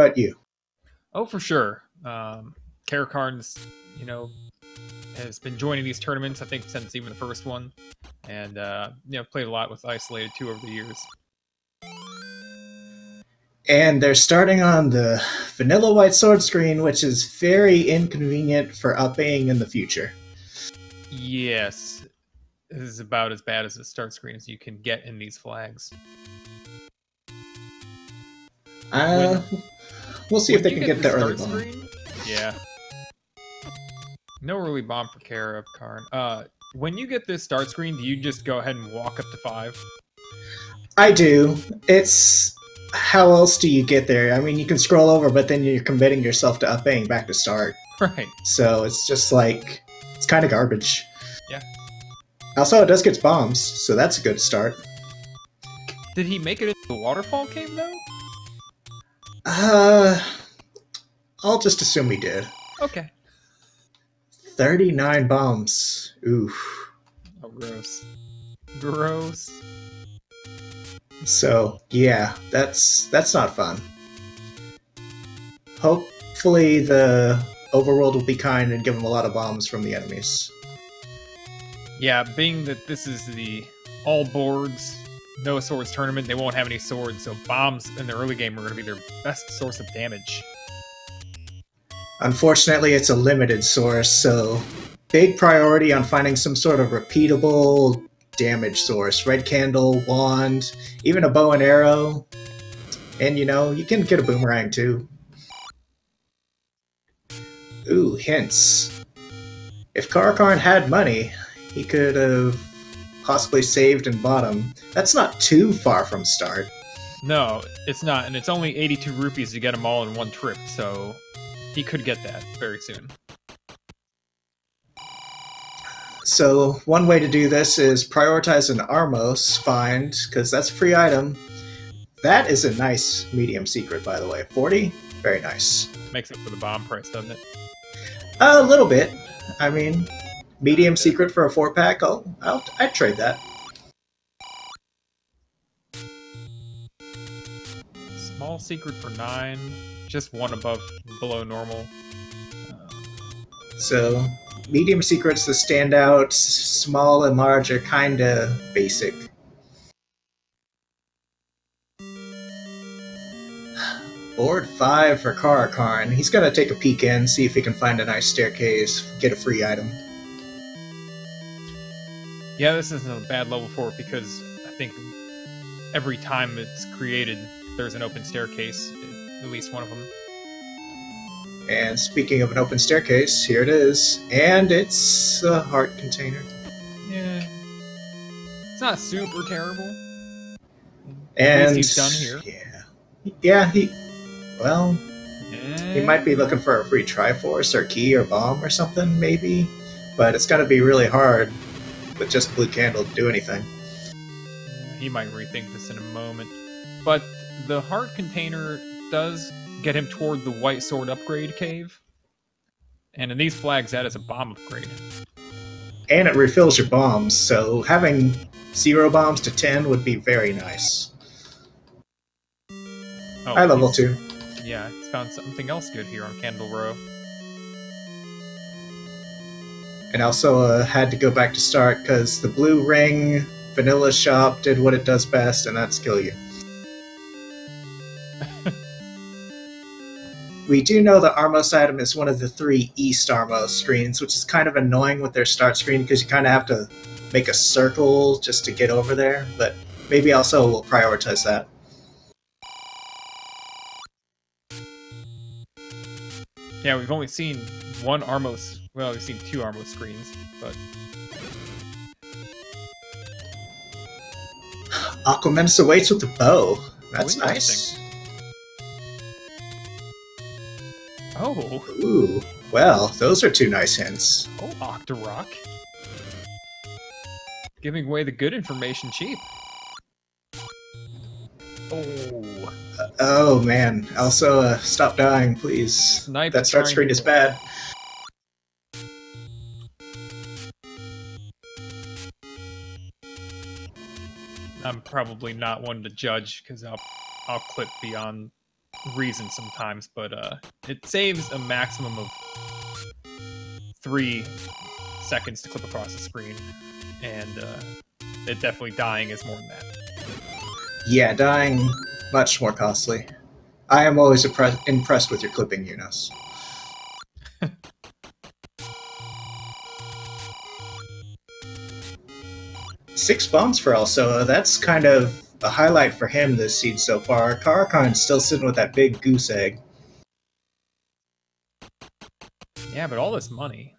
about you? Oh, for sure. Caracarn's, has been joining these tournaments, I think, since even the first one. And, played a lot with Isolated, too, over the years. And they're starting on the vanilla white sword screen, which is very inconvenient for upping in the future. Yes. This is about as bad as the start screen as you can get in these flags. We'll see if they can get the early bomb. Screen? Yeah. No early bomb for Caracarn. When you get this start screen, do you just go ahead and walk up to 5? I do. It's... How else do you get there? I mean, you can scroll over, but then you're committing yourself to upping back to start. Right. So it's just like... It's kind of garbage. Yeah. Also, it does get bombs, so that's a good start. Did he make it into the waterfall cave, though? I'll just assume he did. Okay. 39 bombs. Oof. Oh, gross. Gross. So, yeah, that's not fun. Hopefully the Overworld will be kind and give him a lot of bombs from the enemies. Yeah, being that this is the all boards, no swords tournament, they won't have any swords, so bombs in the early game are going to be their best source of damage. Unfortunately, it's a limited source, so big priority on finding some sort of repeatable damage source. Red candle, wand, even a bow and arrow. And, you can get a boomerang, too. Ooh, hints. If Caracarn had money, he could have possibly saved and bought him. That's not too far from start. No, it's not, and it's only 82 rupees to get them all in one trip, so he could get that very soon. So one way to do this is prioritize an Armos find, because that's a free item. That is a nice medium secret, by the way. 40? Very nice. Makes up for the bomb price, doesn't it? A little bit. I mean, medium secret for a 4-pack, I'd trade that. Small secret for 9, just one below normal. So, medium secrets that stand out, small and large are kinda basic. Board 5 for Caracarn. He's gonna take a peek in, see if he can find a nice staircase, get a free item. Yeah, this isn't a bad level for it because I think every time it's created, there's an open staircase, at least one of them. And speaking of an open staircase, here it is. And it's a heart container. Yeah. It's not super terrible. And at least he's done here. Yeah, he might be looking for a free Triforce or key or bomb or something, maybe. But it's gonna be really hard with just blue candle to do anything. He might rethink this in a moment. But the heart container does get him toward the white sword upgrade cave. And in these flags, that is a bomb upgrade. And it refills your bombs, so having 0 bombs to 10 would be very nice. Oh, High level 2. Yeah, he's found something else good here on Candle Row. And also had to go back to start because the blue ring vanilla shop did what it does best, and that's kill you. We do know the Armos item is one of the 3 East Armos screens, which is kind of annoying with their start screen because you kind of have to make a circle just to get over there, but maybe also we'll prioritize that. Yeah, we've only seen one Armos. Well, we've seen 2 Armos screens, but Aquamentus awaits with the bow. That's nice. Oh. Ooh. Well, those are 2 nice hints. Oh, Octorok. Giving away the good information cheap. Oh. Oh, man. Also, stop dying, please. Snipe that start screen is bad. I'm probably not one to judge because I'll clip beyond reason sometimes, but it saves a maximum of 3 seconds to clip across the screen, and it definitely dying is more than that. Yeah, dying much more costly. I am always impressed with your clipping, Eunice. 6 bombs for Alsoa. That's kind of a highlight for him this seed so far. Caracarn's still sitting with that big goose egg. Yeah, but all this money.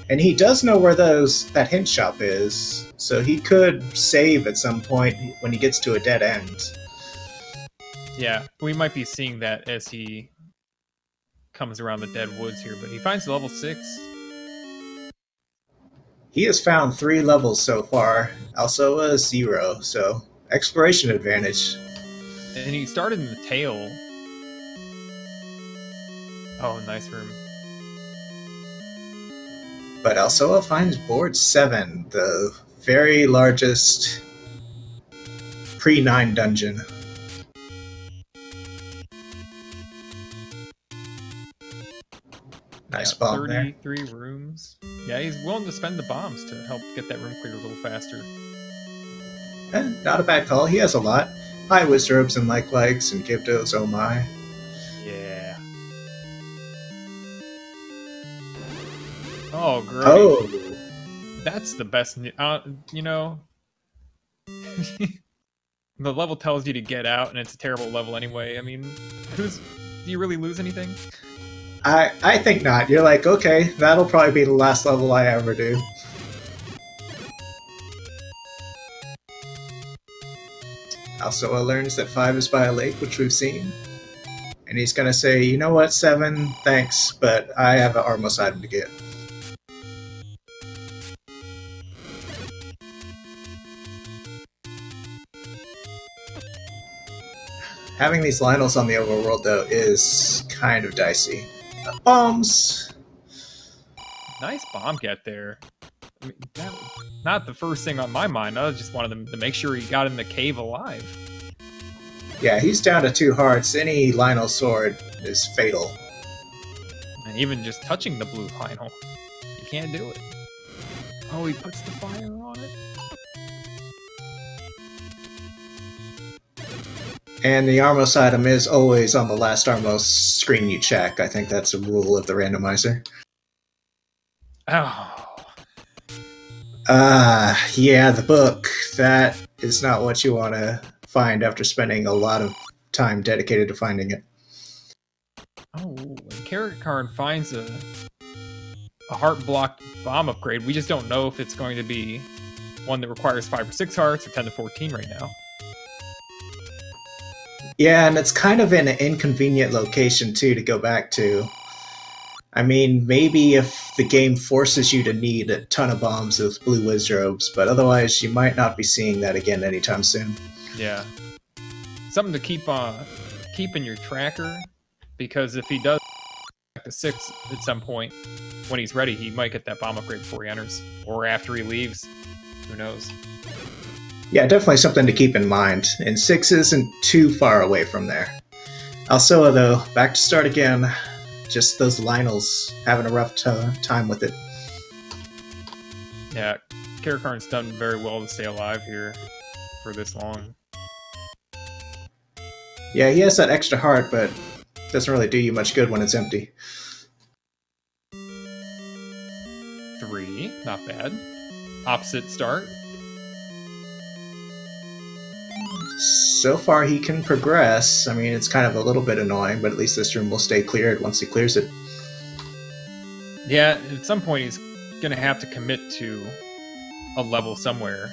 And he does know where that hint shop is, so he could save at some point when he gets to a dead end. Yeah, we might be seeing that as he comes around the dead woods here, but he finds level 6. He has found 3 levels so far. Alsoa 0, so exploration advantage. And he started in the tail. Oh, nice room. But Alsoa finds board 7, the very largest pre-9 dungeon. Nice bomb there. 33 rooms. Yeah, he's willing to spend the bombs to help get that room cleared a little faster. Not a bad call. He has a lot. High Wizards and Likes and Gibdos, oh my. Yeah. Oh, great. Oh! That's the best, you know... The level tells you to get out, and it's a terrible level anyway. I mean, do you really lose anything? I think not. You're like, okay, that'll probably be the last level I ever do. Alsoa learns that 5 is by a lake, which we've seen. And he's gonna say, you know what, 7, thanks, but I have an Armos item to get. Having these Lionels on the overworld, though, is kind of dicey. Bombs! Nice bomb get there. I mean, that, not the first thing on my mind. I just wanted him to make sure he got in the cave alive. Yeah, he's down to 2 hearts. Any Lionel sword is fatal. And even just touching the blue Lionel, you can't do it. Oh, he puts the fire on it? And the Armos item is always on the last Armos screen you check. I think that's a rule of the randomizer. Oh. Yeah, the book. That is not what you want to find after spending a lot of time dedicated to finding it. Oh, and Caracarn finds a heart-blocked bomb upgrade. We just don't know if it's going to be one that requires 5 or 6 hearts or 10 to 14 right now. Yeah, and it's kind of in an inconvenient location, too, to go back to. I mean, maybe if the game forces you to need a ton of bombs with blue wizards, but otherwise you might not be seeing that again anytime soon. Yeah. Something to keep in your tracker, because if he does back to 6 at some point, when he's ready, he might get that bomb upgrade before he enters, or after he leaves. Who knows? Yeah, definitely something to keep in mind, and 6 isn't too far away from there. Alsoa, though, back to start again. Just those Lionels having a rough time with it. Yeah, Caracarn's done very well to stay alive here for this long. Yeah, he has that extra heart, but doesn't really do you much good when it's empty. 3, not bad. Opposite start. So far he can progress. I mean, it's kind of a little bit annoying, but at least this room will stay cleared once he clears it. Yeah, at some point he's gonna have to commit to a level somewhere.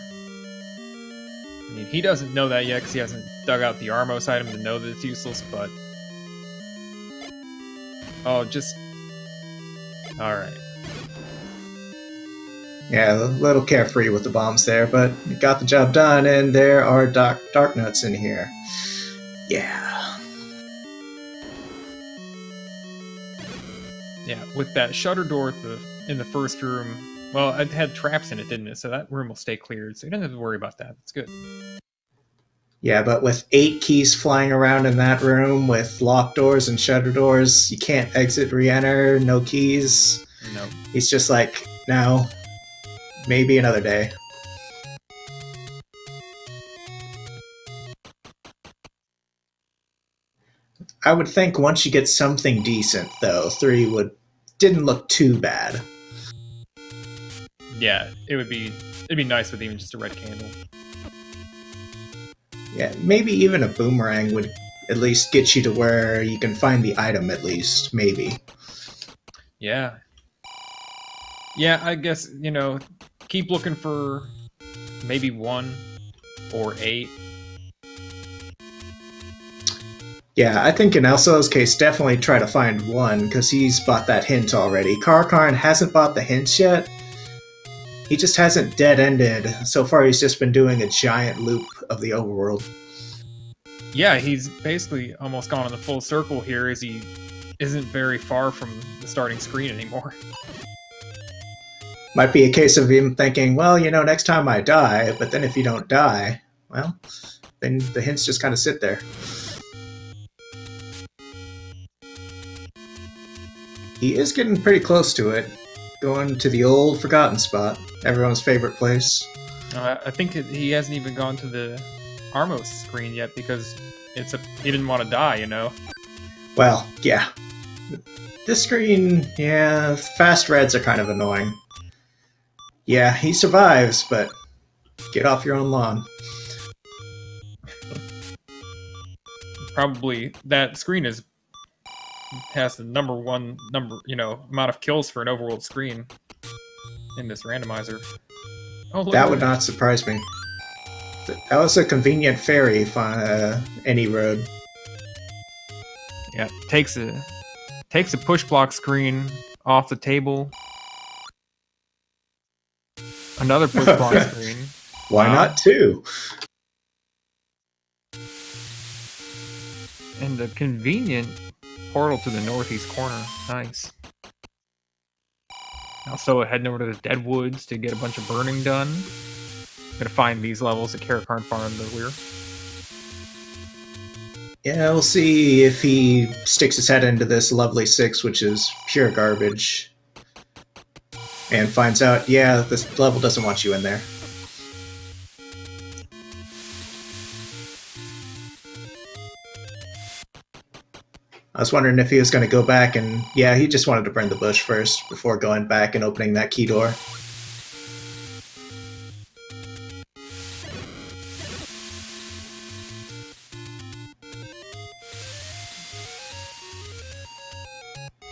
I mean, he doesn't know that yet because he hasn't dug out the Armos item to know that it's useless, but... Oh, just... Alright. Yeah, a little carefree with the bombs there, but it got the job done, and there are dark nuts in here. Yeah. Yeah, with that shutter door in the first room, well, it had traps in it, didn't it? So that room will stay cleared, so you don't have to worry about that. It's good. Yeah, but with 8 keys flying around in that room with locked doors and shutter doors, you can't exit, re-enter, no keys. No. He's just like, no, maybe another day. I would think once you get something decent, though, 3 didn't look too bad. Yeah, it'd be nice with even just a red candle. Yeah, maybe even a boomerang would at least get you to where you can find the item at least, maybe. Yeah. Yeah, I guess, keep looking for maybe 1 or 8. Yeah, I think in Alsoa's case, definitely try to find 1, because he's bought that hint already. Caracarn hasn't bought the hints yet. He just hasn't dead-ended. So far, he's just been doing a giant loop of the overworld. Yeah, he's basically almost gone in the full circle here, as he isn't very far from the starting screen anymore. Might be a case of him thinking, well, next time I die, but then if you don't die, well, then the hints just kind of sit there. He is getting pretty close to it, going to the old forgotten spot, everyone's favorite place. I think he hasn't even gone to the Armos screen yet, because he didn't want to die, Well, yeah. This screen, yeah, fast reds are kind of annoying. Yeah, he survives, but get off your own lawn. Probably that screen has the number 1 amount of kills for an overworld screen in this randomizer. Oh, look, that would not surprise me. That was a convenient ferry on any road. Yeah, takes a push block screen off the table. Another push block screen. Why not 2? And a convenient portal to the northeast corner. Nice. Also heading over to the Deadwoods to get a bunch of burning done. Gonna find these levels at Caracarn farmed earlier. Yeah, we'll see if he sticks his head into this lovely 6, which is pure garbage. And finds out, yeah, this level doesn't want you in there. I was wondering if he was going to go back and... Yeah, he just wanted to burn the bush first before going back and opening that key door.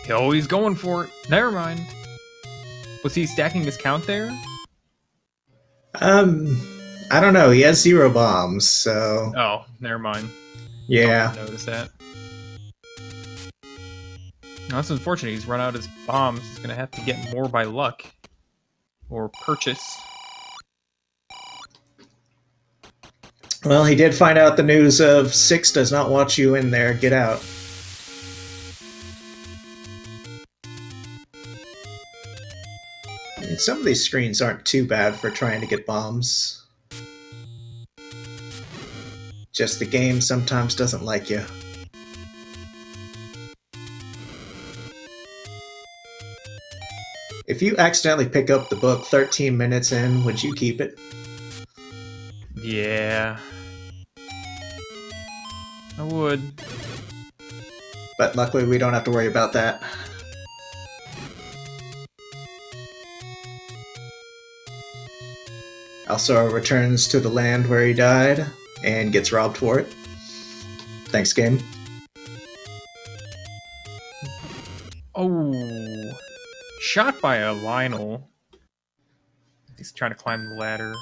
Oh, he's going for it. Never mind. Was he stacking his count there? I don't know. He has 0 bombs, so... Oh, never mind. Yeah. Notice that. No, that's unfortunate. He's run out his bombs. He's gonna have to get more by luck. Or purchase. Well, he did find out the news of 6 does not want you in there. Get out. I mean, some of these screens aren't too bad for trying to get bombs. Just the game sometimes doesn't like you. If you accidentally pick up the book 13 minutes in, would you keep it? Yeah. I would. But luckily we don't have to worry about that. Alsoa returns to the land where he died and gets robbed for it. Thanks, game. Oh. Shot by a Lionel. He's trying to climb the ladder.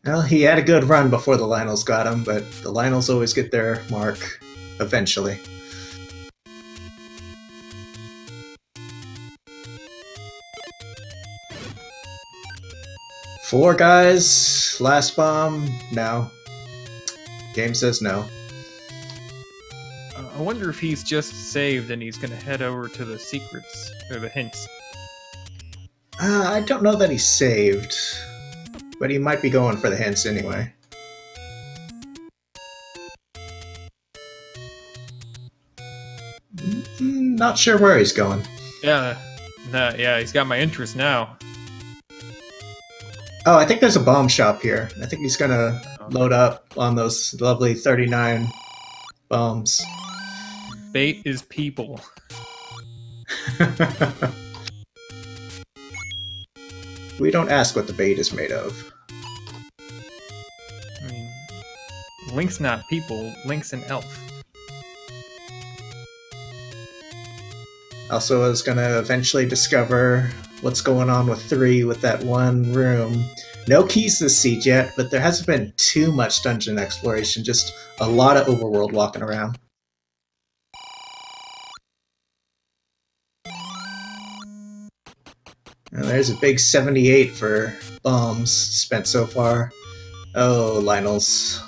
Well, he had a good run before the Lionels got him, but the Lionels always get their mark eventually. Four guys, last bomb, no. Game says no. I wonder if he's just saved and he's going to head over to the secrets, or the hints. I don't know that he's saved, but he might be going for the hints anyway. Not sure where he's going. Yeah, yeah, he's got my interest now. Oh, I think there's a bomb shop here. I think he's gonna load up on those lovely 39 bombs. Bait is people. We don't ask what the bait is made of. I mean, Link's not people, Link's an elf. Alsoa is gonna eventually discover what's going on with 3 with that one room. No keys this seed yet, but there hasn't been too much dungeon exploration, just a lot of overworld walking around. And there's a big 78 for bombs spent so far. Oh, Lionel's.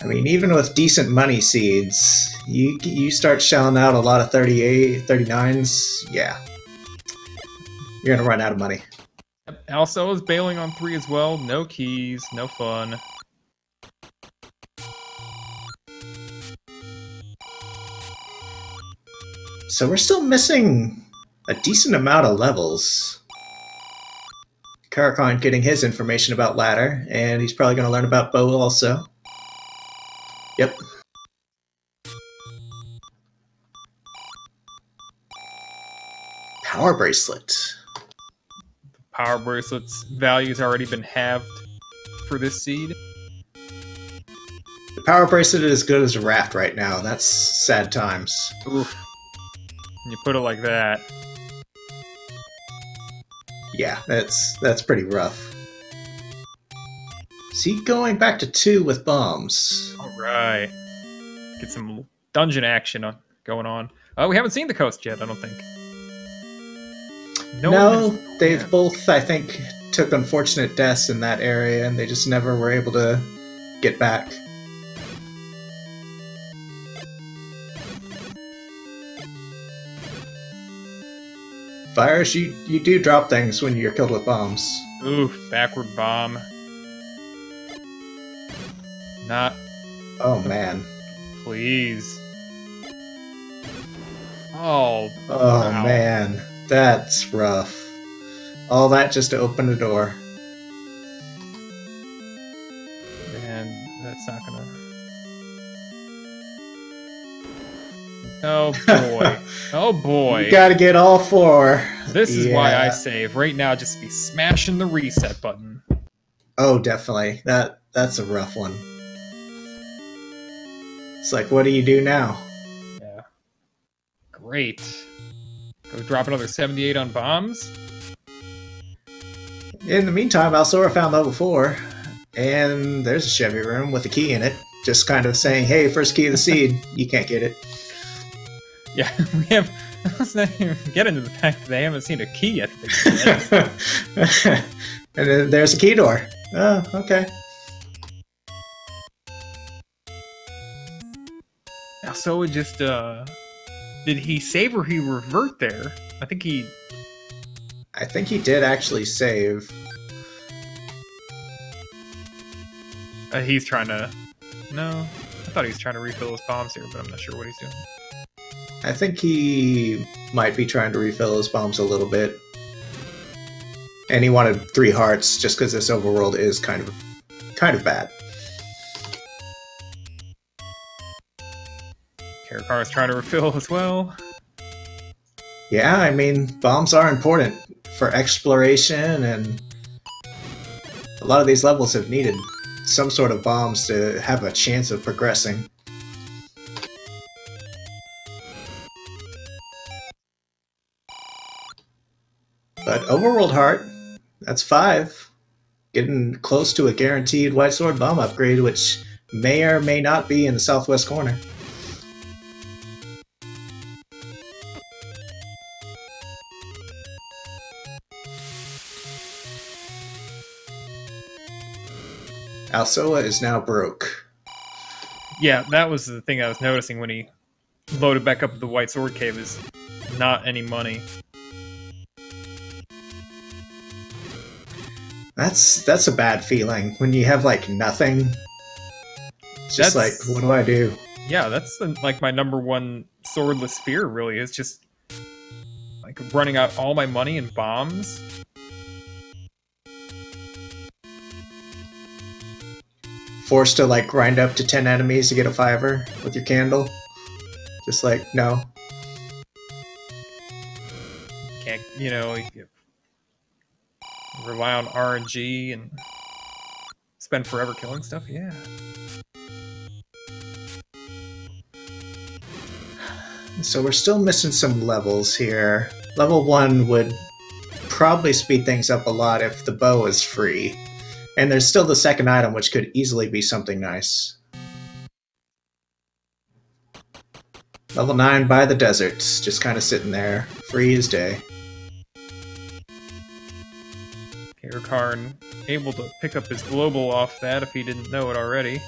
I mean, even with decent money seeds, you start shelling out a lot of 38, 39s, yeah. You're gonna run out of money. Alsoa is bailing on 3 as well. No keys, no fun. So we're still missing a decent amount of levels. Caracarn getting his information about ladder, and he's probably going to learn about bow also. Yep. Power bracelet. Power bracelet's value's already been halved for this seed. The power bracelet is as good as a raft right now. That's sad times. Oof. When you put it like that. Yeah, that's pretty rough. See, going back to 2 with bombs. Alright. Get some dungeon action going on. Oh, we haven't seen the coast yet, I don't think. No, they've both, I think, took unfortunate deaths in that area, and they just never were able to get back. Fires, you do drop things when you're killed with bombs. Oof, backward bomb. Not. Oh, man. Please. Oh. Oh, wow. man. That's rough. All that just to open the door. Man, that's not gonna... Oh, boy. Oh, boy. You gotta get all 4. This is why I save. Right now, just be smashing the reset button. Oh, definitely. That's a rough one. It's like, what do you do now? Yeah. Great. Go drop another 78 on bombs. In the meantime, Alsoa found level 4, and there's a Chevy room with a key in it. Just kind of saying, hey, first key of the seed, you can't get it. Yeah, we have... Let's not even get into the fact that they haven't seen a key yet. And then there's a key door. Oh, okay. Alsoa just, did he save or he revert there? I think he did actually save. He's trying to... No, I thought he was trying to refill his bombs here, but I'm not sure what he's doing. I think he might be trying to refill his bombs a little bit. And he wanted 3 hearts just because this overworld is kind of bad. Caracarn is trying to refill as well. Yeah, I mean, bombs are important for exploration, and a lot of these levels have needed some sort of bombs to have a chance of progressing. But Overworld Heart, that's 5. Getting close to a guaranteed White Sword bomb upgrade, which may or may not be in the southwest corner. Alsoa is now broke. Yeah, that was the thing I was noticing when he loaded back up the White Sword Cave, is not any money. That's a bad feeling when you have like nothing Just like, what do I do? Yeah, that's like my number one swordless fear, really, is just like running out all my money in bombs. Forced to like grind up to 10 enemies to get a 5-er with your candle. Just like, no. Can't, you rely on RNG and spend forever killing stuff? Yeah. So we're still missing some levels here. Level 1 would probably speed things up a lot if the bow is free. And there's still the second item, which could easily be something nice. Level 9 by the desert, just kind of sitting there, free as day. Caracarn able to pick up his global off that if he didn't know it already.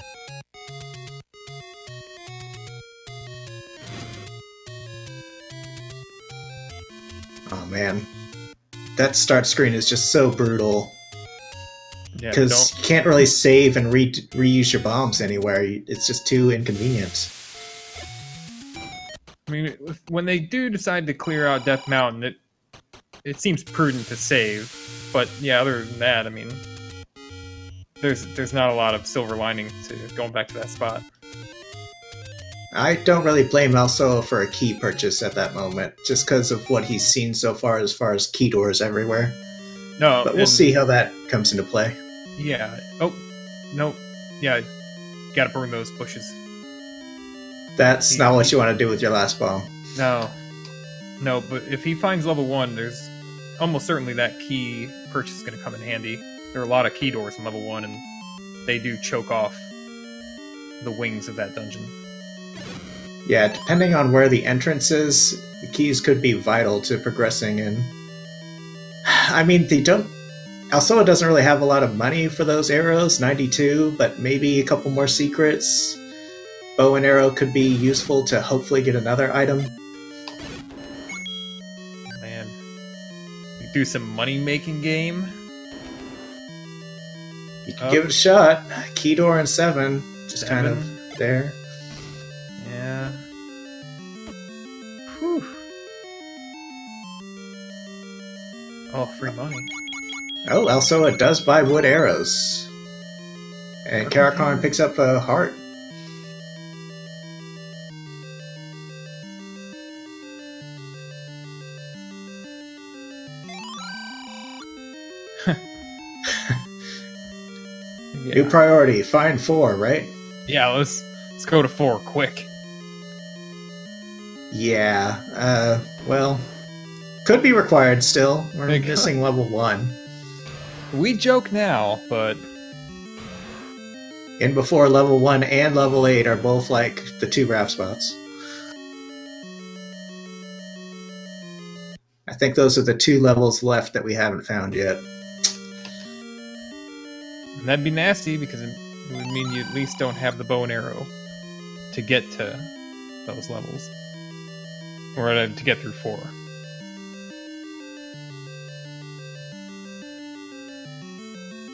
Oh man, that start screen is just so brutal. Because you can't really save and reuse your bombs anywhere. It's just too inconvenient. I mean, when they do decide to clear out Death Mountain, it seems prudent to save. But yeah, other than that, I mean, there's not a lot of silver lining to going back to that spot. I don't really blame Alsoa for a key purchase at that moment, just because of what he's seen so far as key doors everywhere. No, but we'll see how that comes into play. Yeah. Oh, no. Yeah, gotta burn those bushes. That's not what you want to do with your last bomb. No. No, but if he finds level 1, there's almost certainly that key purchase is going to come in handy. There are a lot of key doors in level 1, and they do choke off the wings of that dungeon. Yeah, depending on where the entrance is, the keys could be vital to progressing in. I mean, Alsoa doesn't really have a lot of money for those arrows, 92, but maybe a couple more secrets. Bow and arrow could be useful to hopefully get another item. Man. We do some money-making game. You can give it a shot. Key door and 7, just kind of there. Yeah. Whew. Oh, free money. Oh, Alsoa does buy wood arrows. And Caracarn picks up a heart. Yeah. New priority, find 4, right? Yeah, let's go to 4 quick. Yeah, well, could be required still. We're missing level 1. We joke now, but in before level 1 and level 8 are both like the 2 wrap spots. I think those are the 2 levels left that we haven't found yet. And that'd be nasty because it would mean you at least don't have the bow and arrow to get to those levels. Or to get through 4.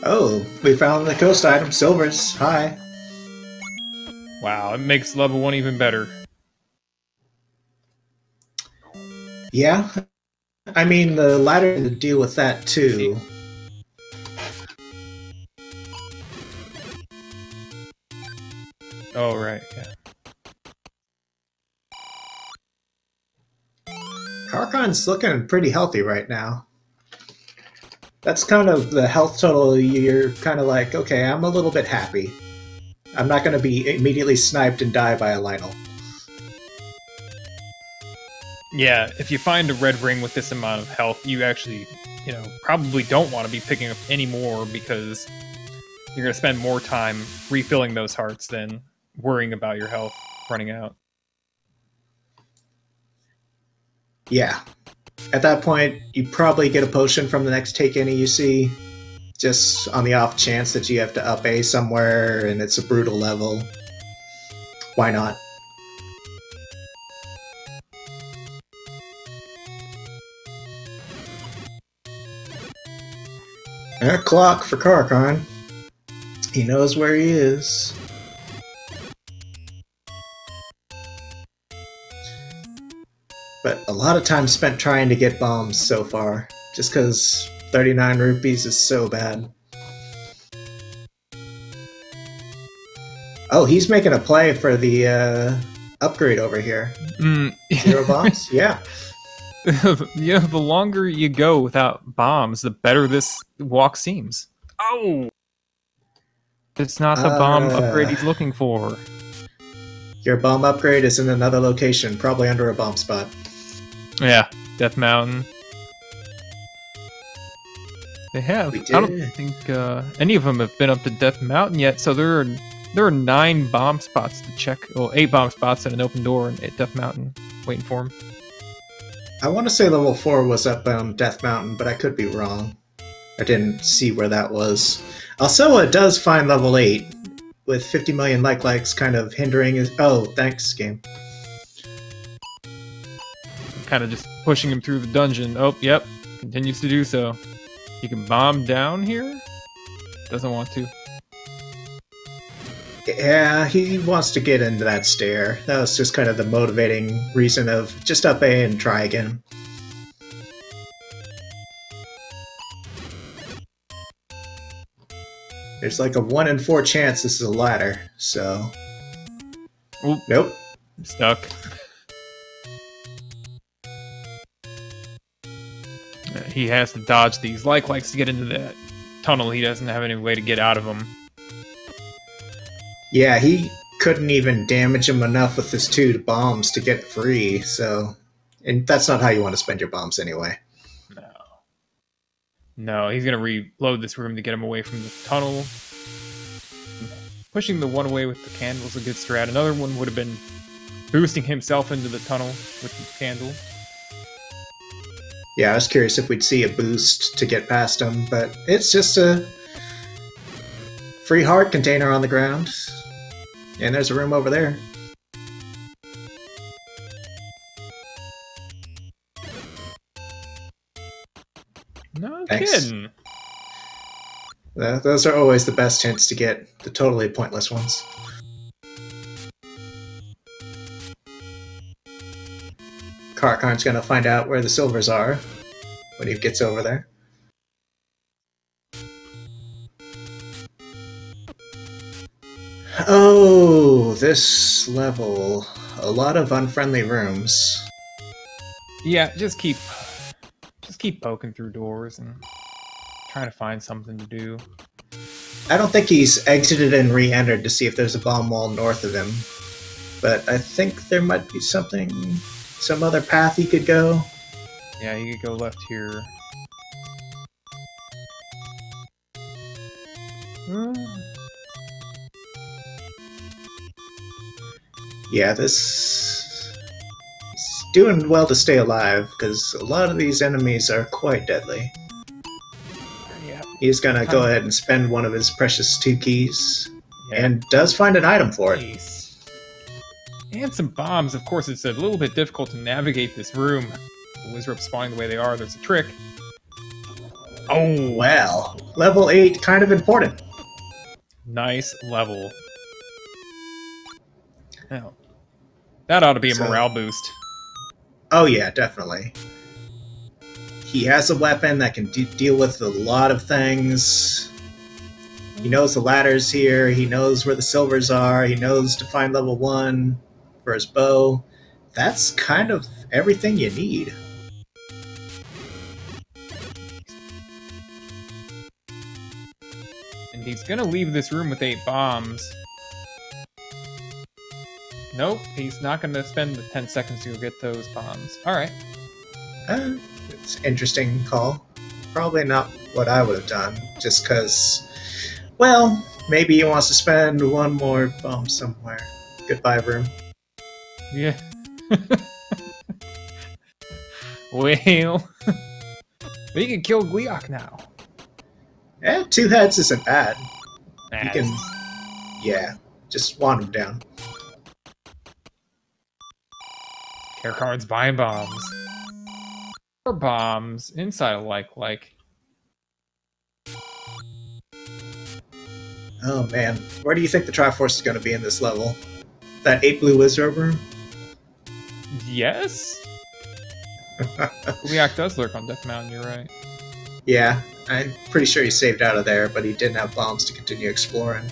Oh, we found the coast item, silvers. Hi. Wow, it makes level 1 even better. Yeah. I mean, the ladder to deal with that too. Oh, right, yeah. Caracarn's looking pretty healthy right now. That's kind of the health total you're kind of like, okay, I'm a little bit happy. I'm not going to be immediately sniped and die by a Lionel. Yeah, if you find a red ring with this amount of health, you actually, probably don't want to be picking up any more because you're going to spend more time refilling those hearts than worrying about your health running out. Yeah. At that point, you probably get a potion from the next take any you see, just on the off chance that you have to up A somewhere and it's a brutal level. Why not? A clock for Caracarn. He knows where he is. But a lot of time spent trying to get bombs so far, just because 39 rupees is so bad. Oh, he's making a play for the upgrade over here. 0 bombs? Yeah. Yeah, the longer you go without bombs, the better this walk seems. Oh! It's not the bomb upgrade he's looking for. Your bomb upgrade is in another location, probably under a bomb spot. Yeah, Death Mountain. They have. I don't think any of them have been up to Death Mountain yet, so there are 9 bomb spots to check. Well, 8 bomb spots and an open door at Death Mountain waiting for him. I want to say level 4 was up on Death Mountain, but I could be wrong. I didn't see where that was. Alsoa does find level 8, with 50 million likes kind of hindering his... Oh, thanks, game. Kind of just pushing him through the dungeon. Oh, yep. Continues to do so. You can bomb down here? Doesn't want to. Yeah, he wants to get into that stair. That was just kind of the motivating reason of just up A and try again. There's like a 1 in 4 chance this is a ladder, so... Oop. Nope. I'm stuck. He has to dodge these likes to get into that tunnel. He doesn't have any way to get out of them. Yeah, he couldn't even damage him enough with his 2 bombs to get free, so... And that's not how you want to spend your bombs anyway. No, he's going to reload this room to get him away from the tunnel. Pushing the one away with the candle is a good strat. Another one would have been boosting himself into the tunnel with the candle. Yeah, I was curious if we'd see a boost to get past him, but it's just a free heart container on the ground. And there's a room over there. No Thanks. kidding. Those are always the best hints to get, the totally pointless ones. Caracarn's gonna find out where the silvers are when he gets over there. Oh, this level. A lot of unfriendly rooms. Yeah, just keep poking through doors and trying to find something to do. I don't think he's exited and re-entered to see if there's a bomb wall north of him. But I think there might be something, some other path he could go. Yeah, you could go left here. Yeah, this... He's doing well to stay alive, because a lot of these enemies are quite deadly. Yeah. He's gonna go ahead and spend one of his precious 2 keys, Yeah. and does find an item for it. Nice. And some bombs. Of course, it's a little bit difficult to navigate this room. The wizard spawning the way they are, there's a trick. Oh, Well, level 8, kind of important. nice level. Now, that ought to be a morale boost. Oh yeah, definitely. He has a weapon that can deal with a lot of things. He knows the ladder's here, he knows where the silvers are, he knows to find level 1 for his bow. That's kind of everything you need. And he's gonna leave this room with 8 bombs. Nope, he's not gonna spend the 10 seconds to go get those bombs. Alright. It's an interesting call. Probably not what I would have done, just because, well, maybe he wants to spend one more bomb somewhere. Goodbye, room. Yeah. Well, we can kill Gleok now. Eh, 2 heads isn't bad. Nah, You can, yeah, just wand him down. Caracarn's buying bombs. Or bombs inside of like. Oh man, where do you think the Triforce is going to be in this level? That 8 blue wizard room? Yes? Uliak does lurk on Death Mountain, you're right. Yeah, I'm pretty sure he saved out of there, but he didn't have bombs to continue exploring.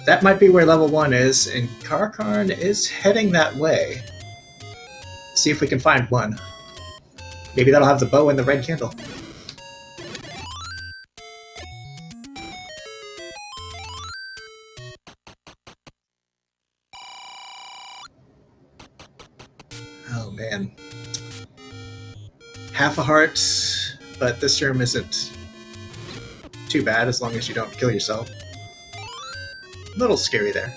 That might be where level 1 is, and Caracarn is heading that way. See if we can find one. Maybe that'll have the bow and the red candle. Oh man. Half a heart, but this room isn't too bad as long as you don't kill yourself. A little scary there.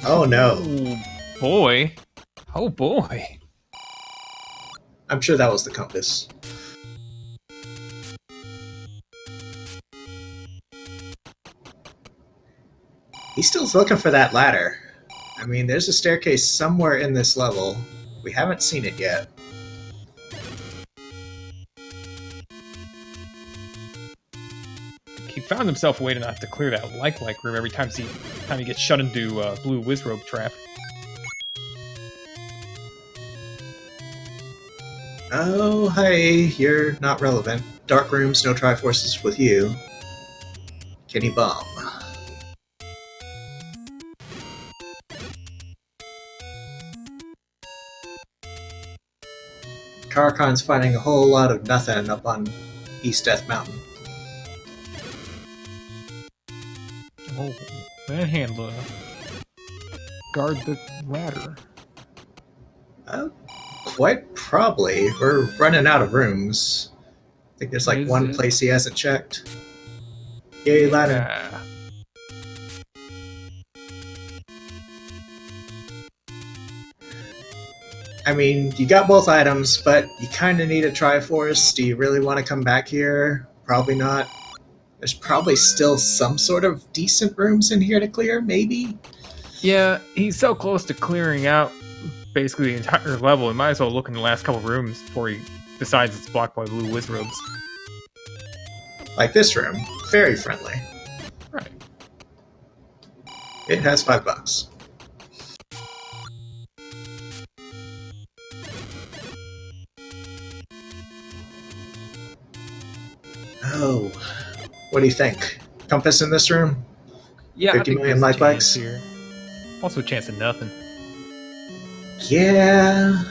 Oh no. Oh boy. Oh boy. I'm sure that was the compass. He's still looking for that ladder. I mean, there's a staircase somewhere in this level. We haven't seen it yet. He found himself a way to not have to clear that like room every time he gets shut into blue Wizrobe trap. Oh, hey, you're not relevant. Dark rooms, no Triforces with you. Kenny Bomb. Caracarn's finding a whole lot of nothing up on East Death Mountain. Oh, Manhandler. Guard the ladder. Quite probably. We're running out of rooms. I think there's like one place he hasn't checked. Yay, ladder. Yeah. I mean, you got both items, but you kind of need a Triforce. Do you really want to come back here? Probably not. There's probably still some sort of decent rooms in here to clear, maybe? Yeah, he's so close to clearing out basically the entire level. He might as well look in the last couple rooms before he decides it's blocked by blue Wizrobes. Like this room. Very friendly. Right. It has $5. Oh, what do you think? Compass in this room? Yeah, 50 million light bikes? Here. Also a chance of nothing. Yeah.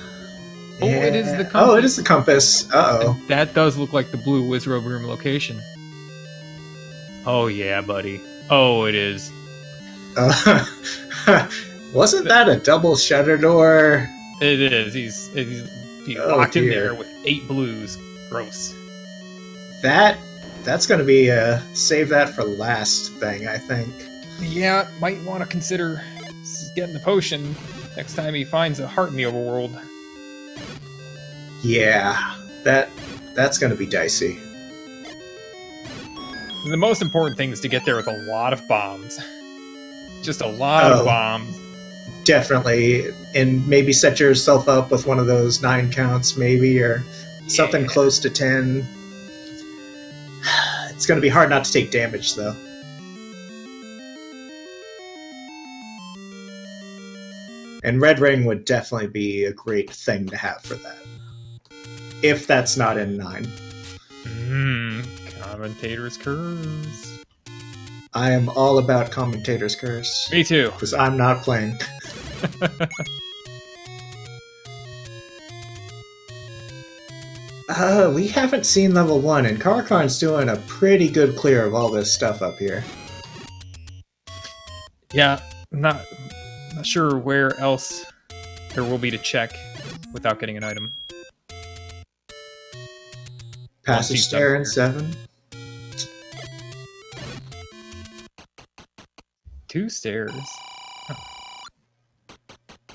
Oh, it is the compass. Oh, it is the compass. Uh-oh. And that does look like the blue Wizrobe room location. Oh yeah, buddy. Oh, it is. Wasn't that a double shutter door? It is. He's locked in there with 8 blues. Gross. That's going to be a save that for last thing, I think. Yeah, might want to consider getting the potion next time he finds a heart in the overworld. Yeah, that's going to be dicey. The most important thing is to get there with a lot of bombs. Just a lot of bombs. Definitely. And maybe set yourself up with one of those 9 counts, maybe, or something close to 10. It's going to be hard not to take damage, though. And Red Ring would definitely be a great thing to have for that. If that's not in 9. Commentator's Curse. I am all about Commentator's Curse. Me too. Because I'm not playing. We haven't seen level 1, and Caracarn's doing a pretty good clear of all this stuff up here. Yeah, not sure where else there will be to check without getting an item. Passage stair in 7. 2 stairs.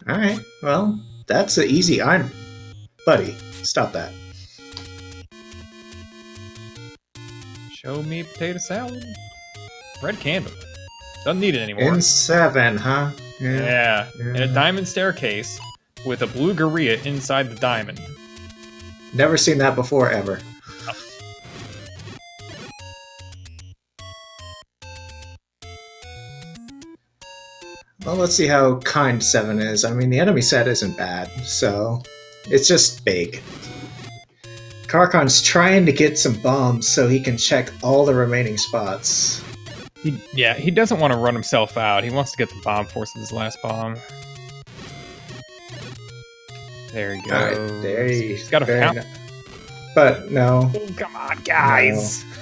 Alright, well, that's an easy item. Buddy, stop that. Show me potato salad. Red candle. Doesn't need it anymore. In 7, huh? Yeah. And a diamond staircase with a blue Garria inside the diamond. Never seen that before, ever. Well, Well, let's see how kind 7 is. I mean, the enemy set isn't bad, so it's just big. Caracarn's trying to get some bombs so he can check all the remaining spots. He doesn't want to run himself out. He wants to get the bomb force of his last bomb. There he goes. All right, there He's got a count. But no. Oh, come on, guys. No.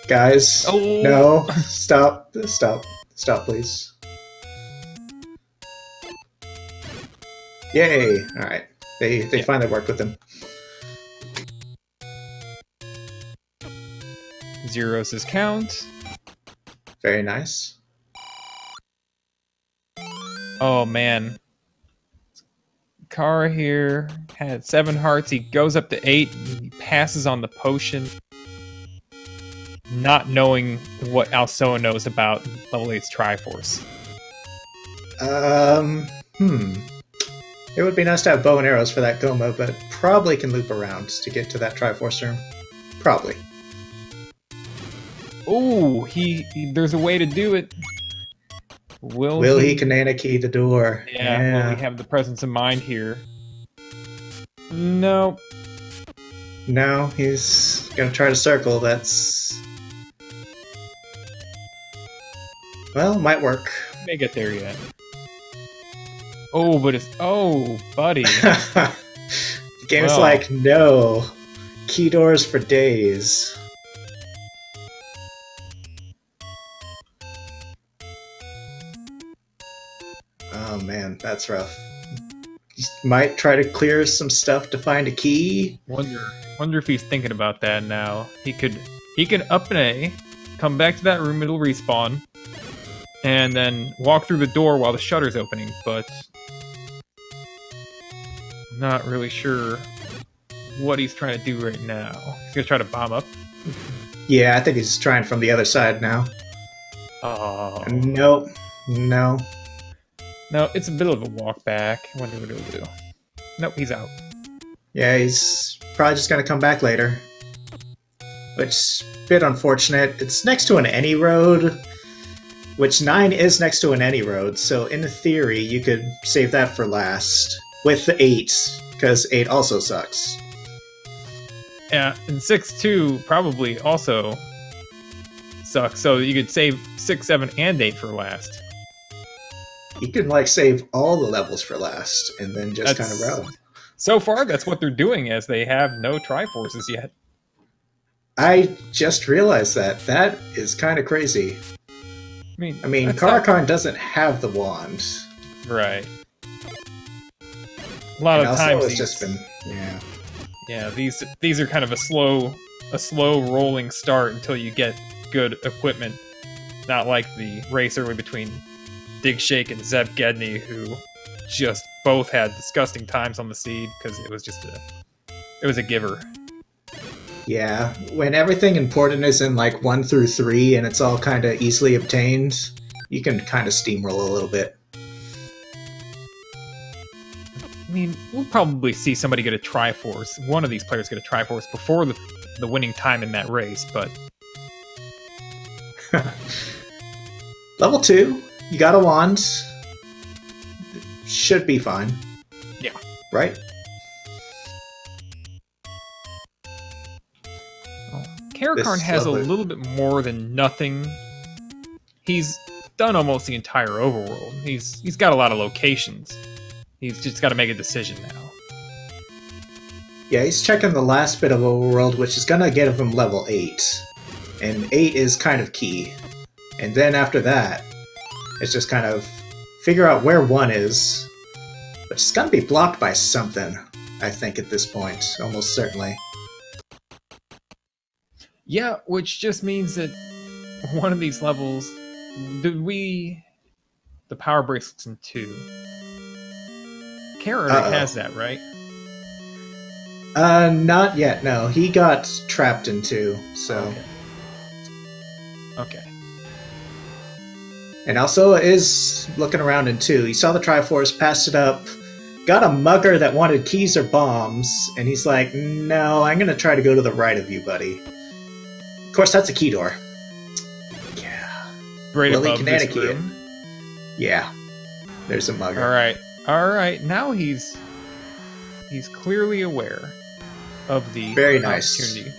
Guys. Oh. No. Stop. Stop. Stop, please. Yay. All right. They finally worked with him. Zeros his count. Very nice. Oh, man. Car here had 7 hearts. He goes up to 8. He passes on the potion, not knowing what Alsoa knows about level 8's Triforce. It would be nice to have bow and arrows for that Goma, but probably can loop around to get to that Triforce room. Probably. Oh, there's a way to do it. Will he Kanana key the door? Yeah, will he have the presence of mind here? No. No, he's gonna try to circle. That's... Well, might work. May get there yet. Oh, but it's... Oh, buddy. The game is like, no. Key doors for days. Oh man, that's rough. He might try to clear some stuff to find a key. Wonder if he's thinking about that now. He can up an A, come back to that room, it'll respawn, and then walk through the door while the shutter's opening, but not really sure what he's trying to do right now. He's gonna try to bomb up. Yeah, I think he's trying from the other side now. Oh. Nope. No. No, it's a bit of a walk back. I wonder what he'll do. Nope, he's out. Yeah, he's probably just gonna come back later. Which is a bit unfortunate. It's next to an any road, which 9 is next to an any road, so in theory you could save that for last. With the 8, because 8 also sucks. Yeah, and 6-2 probably also sucks, so you could save 6, 7, and 8 for last. You can, like, save all the levels for last, and then just kind of route. So far, that's what they're doing, as they have no Triforces yet. I just realized that. That is kind of crazy. I mean, Caracarn doesn't have the wand. Right. A lot of times it's just been... Yeah. Yeah, these are kind of a slow rolling start until you get good equipment. Not like the race early between Dig Shake and Zeb Gedney, who just both had disgusting times on the seed because it was just a giver. Yeah, when everything important is in like 1 through 3 and it's all kind of easily obtained, you can kind of steamroll a little bit. I mean, we'll probably see somebody get a Triforce. One of these players get a Triforce before the winning time in that race, but... Level 2, you got a wand. Should be fine. Yeah. Right? Caracarn has a little bit more than nothing. He's done almost the entire overworld. He's got a lot of locations. He's just got to make a decision now. Yeah, he's checking the last bit of overworld, which is gonna get him level 8. And 8 is kind of key. And then after that, it's just kind of figure out where 1 is. Which is gonna be blocked by something, I think, at this point. Almost certainly. Yeah, which just means that one of these levels... The power bracelet's in 2. Kara already has that, right? Not yet, no. He got trapped in 2, so... Okay. And Alsoa is looking around in 2. He saw the Triforce, passed it up, got a mugger that wanted keys or bombs, and he's like, no, I'm gonna try to go to the right of you, buddy. Of course, that's a key door. Yeah. Right Will above he this Kanana key it? Yeah, there's a mugger. All right. Now he's clearly aware of the Very nice. opportunity.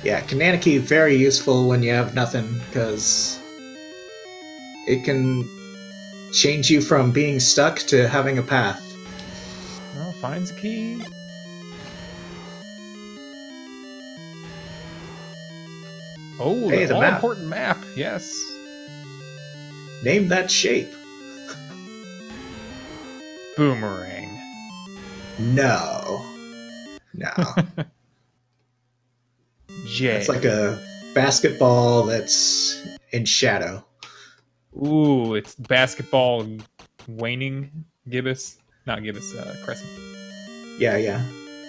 Yeah, Kananaki very useful when you have nothing, because it can change you from being stuck to having a path. Well, finds a key. Oh, Hey, the the map. all-important map. Yes. Name that shape. Boomerang. No. No. J. It's like a basketball that's in shadow. Ooh, it's basketball waning gibbous. Not gibbous, crescent. Yeah, yeah.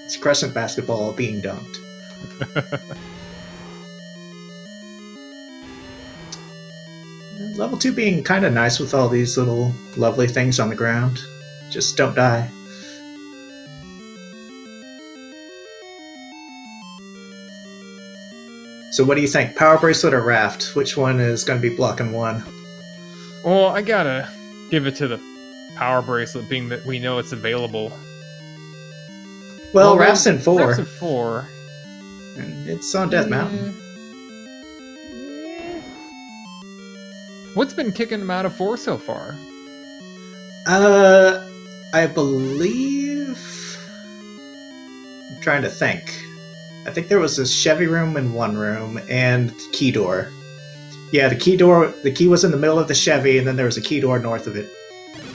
It's crescent basketball being dunked. Level 2 being kind of nice with all these little lovely things on the ground. Just don't die. So what do you think? Power Bracelet or Raft? Which one is going to be blocking one? Well, I gotta give it to the power bracelet, being that we know it's available. Well, Raft's in 4. Raft's in 4. And it's on Death Mountain. What's been kicking him out of 4 so far? I believe... I'm trying to think. I think there was a Chevy room in one room, and the key door. Yeah, the key was in the middle of the Chevy, and then there was a key door north of it.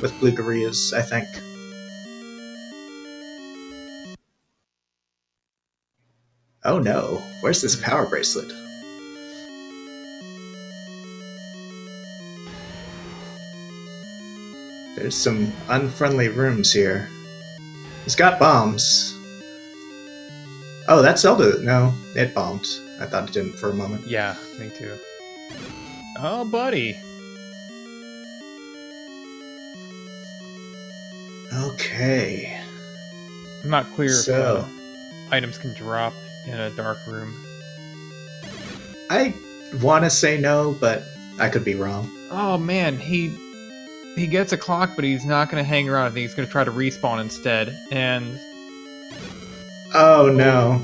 With blue Garias, I think. Oh no, where's this power bracelet? There's some unfriendly rooms here. It's got bombs. Oh, that's Zelda. No, it bombed. I thought it didn't for a moment. Yeah, me too. Oh, buddy. Okay. I'm not clear So, if items can drop in a dark room. I want to say no, but I could be wrong. Oh man, he gets a clock, but he's not going to hang around. I think he's going to try to respawn instead. And oh no,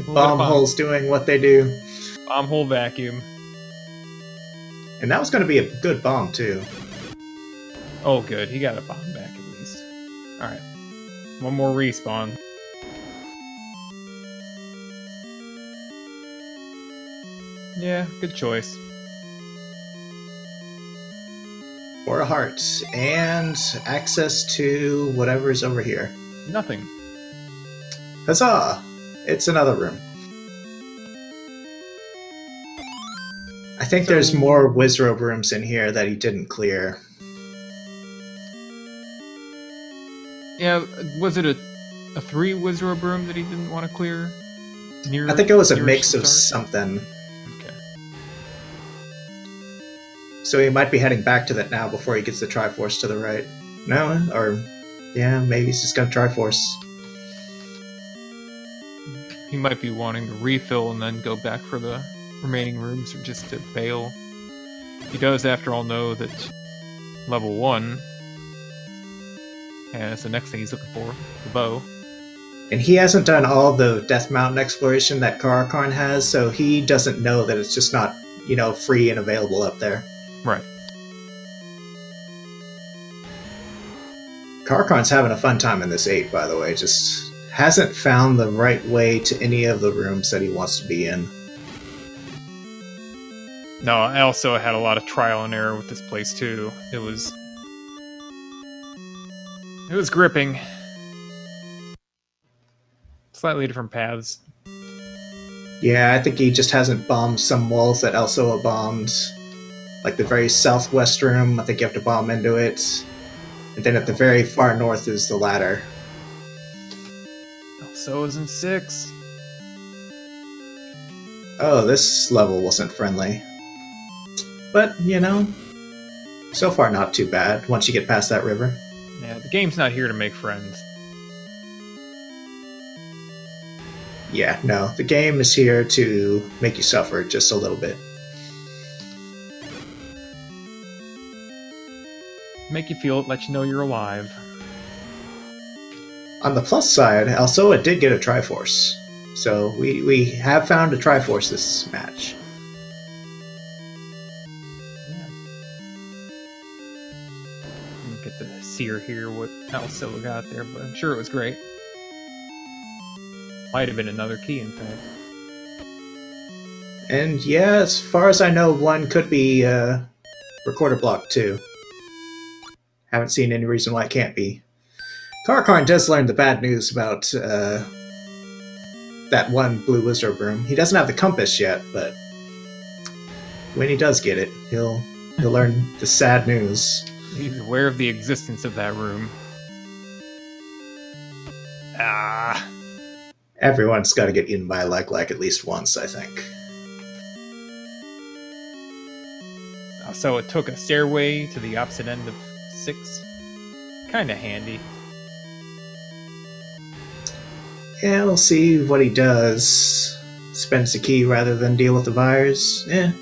bomb bomb holes doing what they do. Bomb hole vacuum. And that was going to be a good bomb too. Oh, good. He got a bomb back at least. All right, one more respawn. Yeah, good choice. 4 hearts and access to whatever's over here. Nothing. Huzzah! It's another room. I think there's more Wizrobe rooms in here that he didn't clear. Yeah, was it a 3 Wizrobe room that he didn't want to clear? I think it was a mix of something. Okay. So he might be heading back to that now before he gets the Triforce to the right. No? Or, yeah, maybe he's just gonna Triforce. He might be wanting to refill and then go back for the remaining rooms, or just to bail. He does, after all, know that level 1 has the next thing he's looking for, the bow. And he hasn't done all the Death Mountain exploration that Caracarn has, so he doesn't know that it's just not, you know, free and available up there. Right. Caracarn's having a fun time in this 8, by the way. Just hasn't found the right way to any of the rooms that he wants to be in. No, I also had a lot of trial and error with this place too. It was gripping. Slightly different paths. Yeah, I think he just hasn't bombed some walls that Alsoa bombed. Like the very southwest room, I think you have to bomb into it. And then at the very far north is the ladder. So is in 6. Oh, this level wasn't friendly. But, you know, so far not too bad once you get past that river. Yeah, the game's not here to make friends. Yeah, no, the game is here to make you suffer just a little bit. Make you feel it, let you know you're alive. On the plus side, Alsoa did get a Triforce. So we have found a Triforce this match. Yeah. Didn't get to see or hear what Alsoa got there, but I'm sure it was great. Might have been another key, in fact. And yeah, as far as I know, one could be recorder block too. Haven't seen any reason why it can't be. Caracarn does learn the bad news about that one Blue Wizard room. He doesn't have the compass yet, but when he does get it, he'll learn the sad news. He's aware of the existence of that room. Ah. Everyone's got to get eaten by a like at least once, I think. So it took a stairway to the opposite end of 6. Kinda handy. Yeah, we'll see what he does. Spends the key rather than deal with the virus. Eh.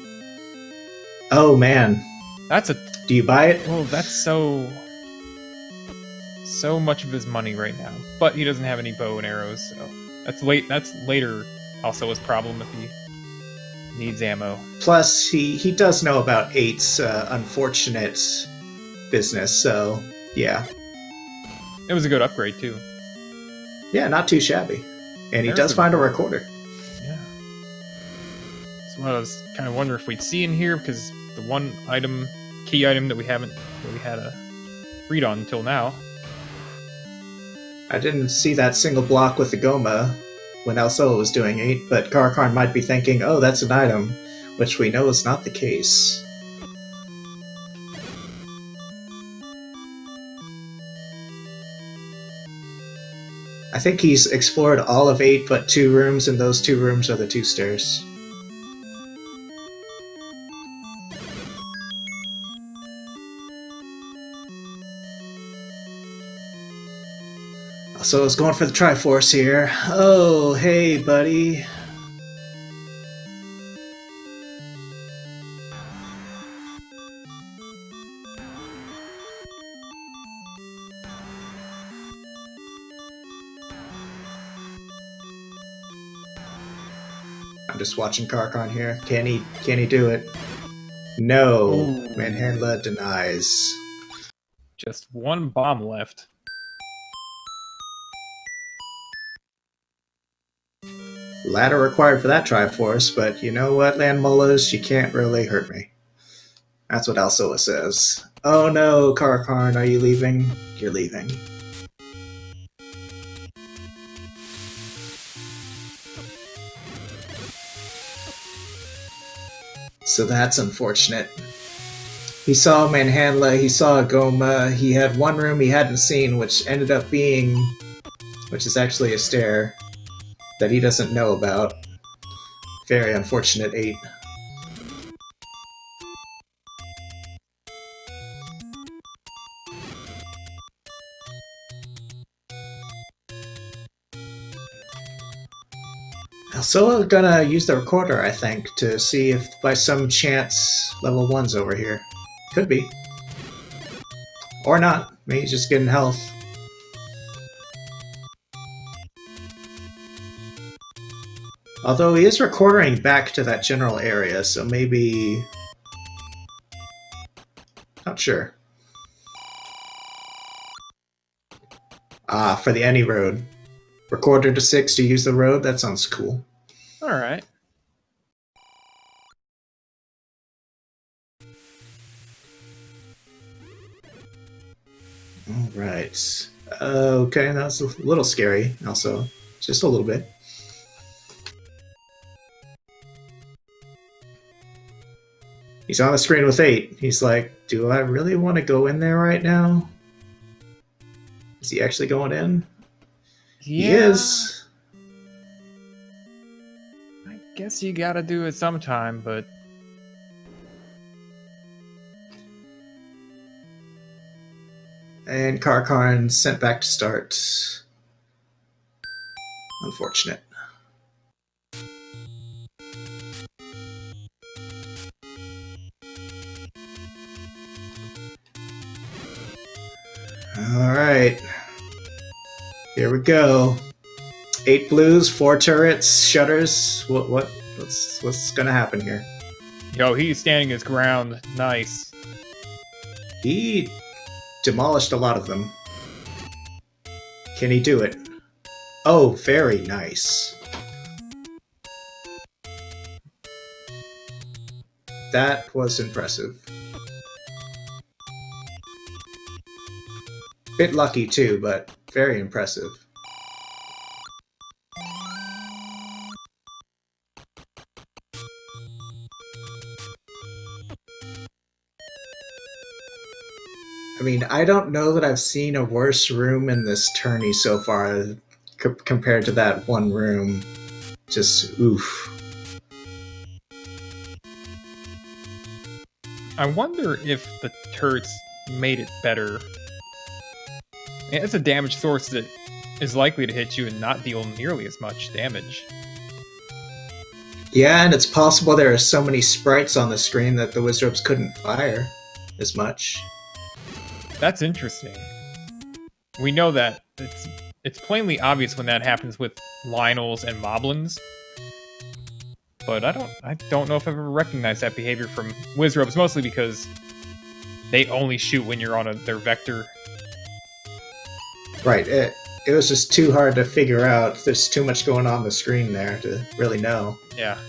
Oh man. That's a... Do you buy it? Well, that's so much of his money right now. But he doesn't have any bow and arrows, so... That's later also his problem if he needs ammo. Plus, he does know about 8's unfortunate business, so yeah. It was a good upgrade, too. Yeah, not too shabby. And he does find a recorder. Yeah. So I was kind of wondering if we'd see in here, because the one key item that we had a read on until now. I didn't see that single block with the Goma when Alsoa was doing 8, but Caracarn might be thinking, oh, that's an item, which we know is not the case. I think he's explored all of 8 but 2 rooms, and those 2 rooms are the 2 stairs. So I was going for the Triforce here. Oh, hey, buddy. I'm just watching Caracarn here. Can he do it? No. Ooh. Manhandla denies. Just one bomb left. Ladder required for that Triforce, but you know what, Landmullas? You can't really hurt me. That's what Alsoa says. Oh no, Caracarn, are you leaving? You're leaving. So that's unfortunate. He saw Manhandla, he saw Goma, he had one room he hadn't seen, which ended up being... which is actually a stair that he doesn't know about. Very unfortunate 8. Alsoa gonna use the recorder, I think, to see if by some chance level 1's over here. Could be. Or not. Maybe he's just getting health. Although he is recording back to that general area, so maybe... Not sure. Ah, for the any road. Recorder to 6 to use the road? That sounds cool. Alright. Alright. Okay, that was a little scary, also. Just a little bit. He's on the screen with 8. He's like, do I really want to go in there right now? Is he actually going in? Yeah. He is. I guess you gotta do it sometime, but... And Caracarn sent back to start. Unfortunate. Alright. Here we go. 8 blues, 4 turrets, shutters. What's gonna happen here? Yo, he's standing his ground. Nice. He demolished a lot of them. Can he do it? Oh, very nice. That was impressive. Bit lucky too, but very impressive. I mean, I don't know that I've seen a worse room in this tourney so far compared to that one room. Just oof. I wonder if the turrets made it better. It's a damage source that is likely to hit you and not deal nearly as much damage. Yeah, and it's possible there are so many sprites on the screen that the Wizards couldn't fire as much. That's interesting. We know that it's plainly obvious when that happens with Lionels and Moblins. But I don't know if I've ever recognized that behavior from Wizards, mostly because they only shoot when you're on their vector. Right, it was just too hard to figure out. There's too much going on the screen there to really know. Yeah.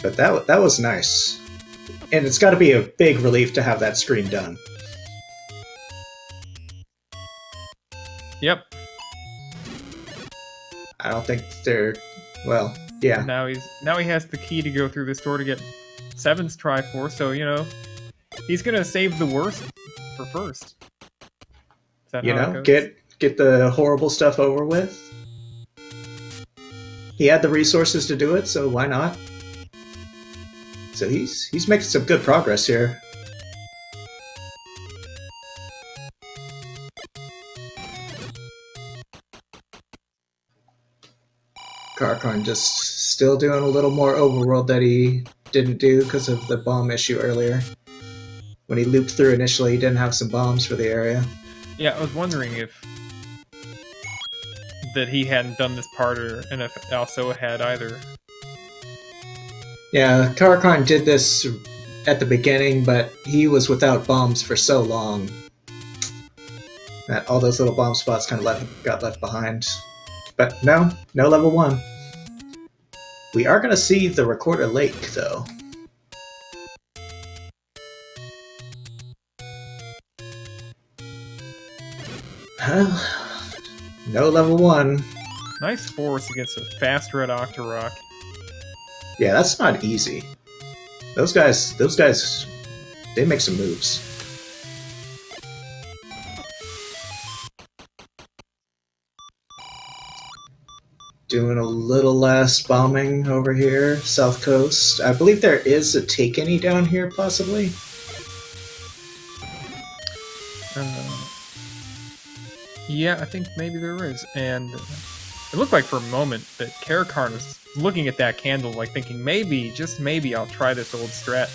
But that was nice. And it's got to be a big relief to have that screen done. Yep. I don't think they're... well, yeah. Now he has the key to go through this door to get 7's Triforce, so, you know, he's gonna save the worst for first. Is that you how know, it goes? get the horrible stuff over with. He had the resources to do it, so why not? So he's making some good progress here. Caracarn just still doing a little more overworld that he didn't do because of the bomb issue earlier. When he looped through initially, he didn't have some bombs for the area. Yeah, I was wondering if that he hadn't done this part, and if Alsoa had either. Yeah, Caracarn did this at the beginning, but he was without bombs for so long that all those little bomb spots kind of got left behind. But no level 1. We are going to see the Recorder Lake, though. No level 1. Nice force against a fast red Octorok. Yeah, that's not easy. Those guys, they make some moves. Doing a little less bombing over here, south coast. I believe there is a take any down here, possibly. Yeah, I think maybe there is. And it looked like for a moment that Caracarn was looking at that candle, like thinking, maybe, just maybe, I'll try this old strat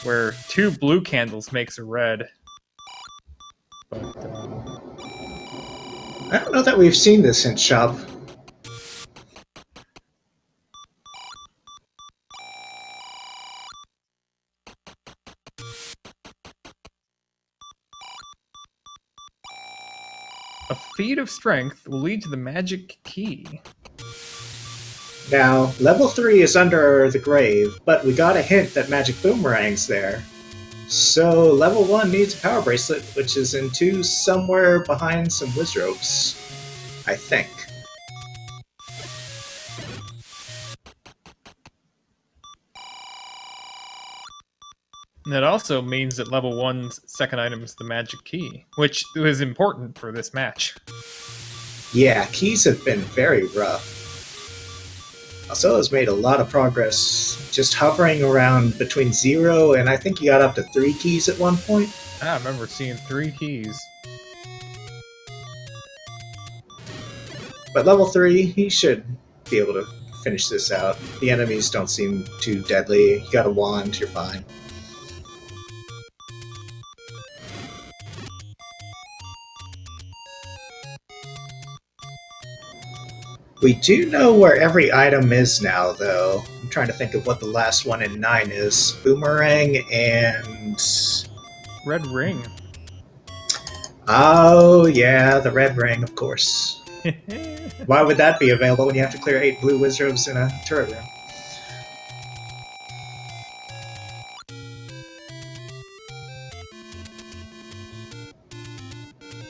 where 2 blue candles makes a red. But, I don't know that we've seen this hint shop. a feat of strength will lead to the magic key. Now, level 3 is under the grave, but we got a hint that Magic Boomerang's there. So, level 1 needs a power bracelet, which is in 2 somewhere behind some Wizropes, I think. And that also means that level 1's second item is the magic key, which is important for this match. Yeah, keys have been very rough. Alsoa's made a lot of progress, just hovering around between 0 and I think he got up to 3 keys at one point. I remember seeing 3 keys. But level 3, he should be able to finish this out. The enemies don't seem too deadly. You got a wand, you're fine. We do know where every item is now, though. I'm trying to think of what the last one in 9 is. Boomerang and... Red ring. Oh, yeah, the red ring, of course. Why would that be available when you have to clear 8 blue wizards in a turret room?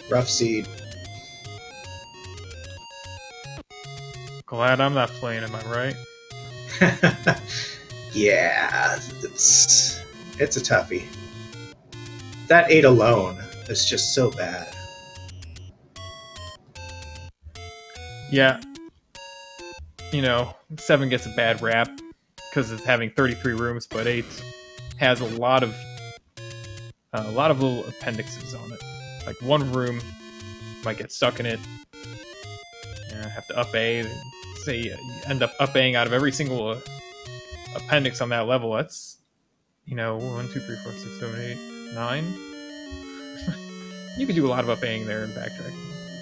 Rough seed. Glad I'm not playing, am I right? Yeah, it's a toughie. That 8 alone is just so bad. Yeah. You know, 7 gets a bad rap because it's having 33 rooms, but 8 has a lot of little appendixes on it. Like one room might get stuck in it. Have to up A. Say you end up up Aing out of every single appendix on that level. That's 1, 2, 3, 4, 6, 7, 8, 9. You could do a lot of up Aing there and backtracking.